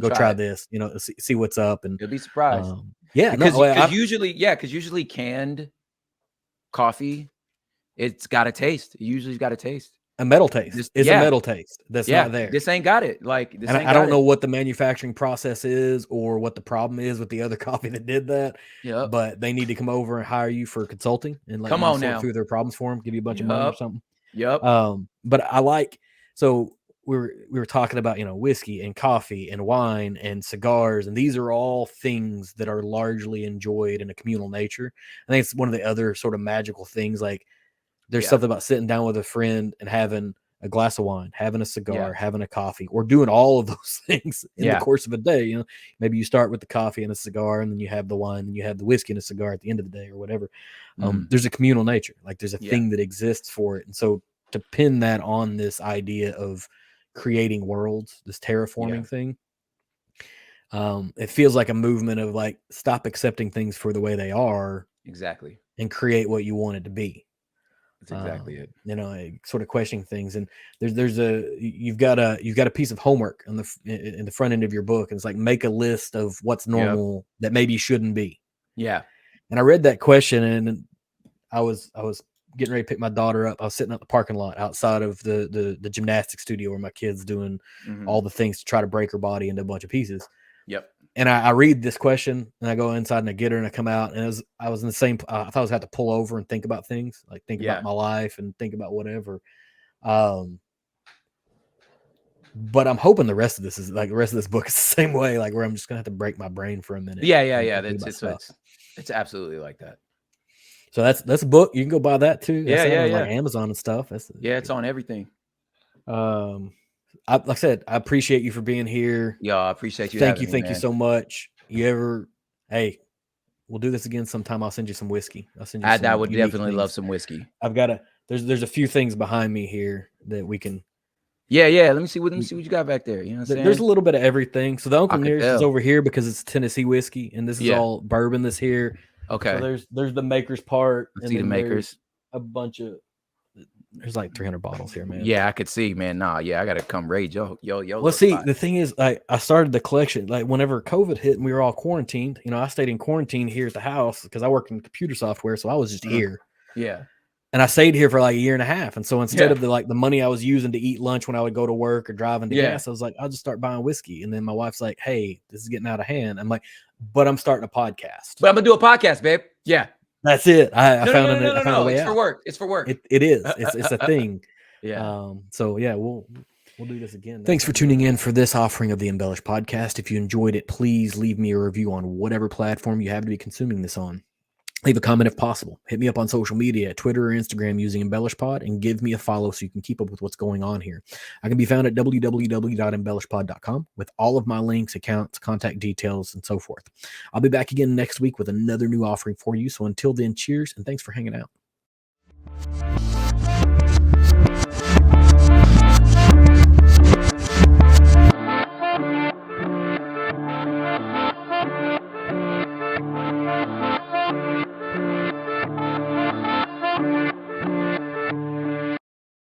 go try this, you know, see what's up. And you'll be surprised. Because usually canned coffee, it's got a taste. It usually's got a taste. A metal taste. It's a metal taste that's not there. This ain't got it. Like this, and I don't know what the manufacturing process is or what the problem is with the other coffee that did that. Yeah, but they need to come over and hire you for consulting and like sort through their problems for them, give you a bunch of money or something. Yep. But I like so. We were talking about, you know, whiskey and coffee and wine and cigars, and these are all things that are largely enjoyed in a communal nature. I think it's one of the other sort of magical things. Like there's something about sitting down with a friend and having a glass of wine, having a cigar, having a coffee, or doing all of those things in the course of a day. You know, maybe you start with the coffee and a cigar, and then you have the wine, and you have the whiskey and a cigar at the end of the day or whatever. There's a communal nature. Like there's a thing that exists for it. And so to pin that on this idea of creating worlds, this terraforming thing, it feels like a movement of like, stop accepting things for the way they are. Exactly. And create what you want it to be. That's exactly it. You know, sort of questioning things. And you've got a piece of homework in the front end of your book. And it's like, make a list of what's normal that maybe shouldn't be. Yeah. And I read that question, and I was getting ready to pick my daughter up. I was sitting at the parking lot outside of the gymnastics studio where my kid's doing all the things to try to break her body into a bunch of pieces. Yep. And I read this question, and I go inside and I get her, and I come out, and I was in the same. I thought I was had to pull over and think about things, like think about my life and think about whatever. But I'm hoping the rest of this book is the same way, like where I'm just gonna have to break my brain for a minute. Yeah. It's absolutely like that. So that's a book. You can go buy that too. That's on like Amazon and stuff. It's on everything. Like I said, I appreciate you for being here. Yeah, I appreciate you. Thank you so much. Hey, we'll do this again sometime. I'll send you some whiskey. I would definitely love some whiskey. There's a few things behind me here that we can. Yeah. Let me see what you got back there. You know what I'm saying? There's a little bit of everything. So the Uncle Nearest is over here because it's Tennessee whiskey, and this is all bourbon that's here. Okay. So there's the maker's part. Let's see the makers. A bunch of. There's like 300 bottles here, man. Yeah, I could see, man. Nah, yeah, I gotta come raid yo. Let's see. The thing is, I started the collection like whenever COVID hit and we were all quarantined. You know, I stayed in quarantine here at the house because I work in computer software, so I was just here. Yeah. And I stayed here for like a year and a half. And so instead of the money I was using to eat lunch when I would go to work or driving to gas, I was like, I'll just start buying whiskey. And then my wife's like, hey, this is getting out of hand. I'm like, but I'm starting a podcast. But I'm gonna do a podcast, babe. Yeah. That's it. I found a way it's out. For work. It's for work. It is. It's a thing. Yeah. So yeah, we'll do this again. Thanks for tuning in for this offering of the Embellish podcast. If you enjoyed it, please leave me a review on whatever platform you have to be consuming this on. Leave a comment if possible. Hit me up on social media, Twitter or Instagram using EmbellishPod, and give me a follow so you can keep up with what's going on here. I can be found at www.embellishpod.com with all of my links, accounts, contact details, and so forth. I'll be back again next week with another new offering for you. So until then, cheers, and thanks for hanging out.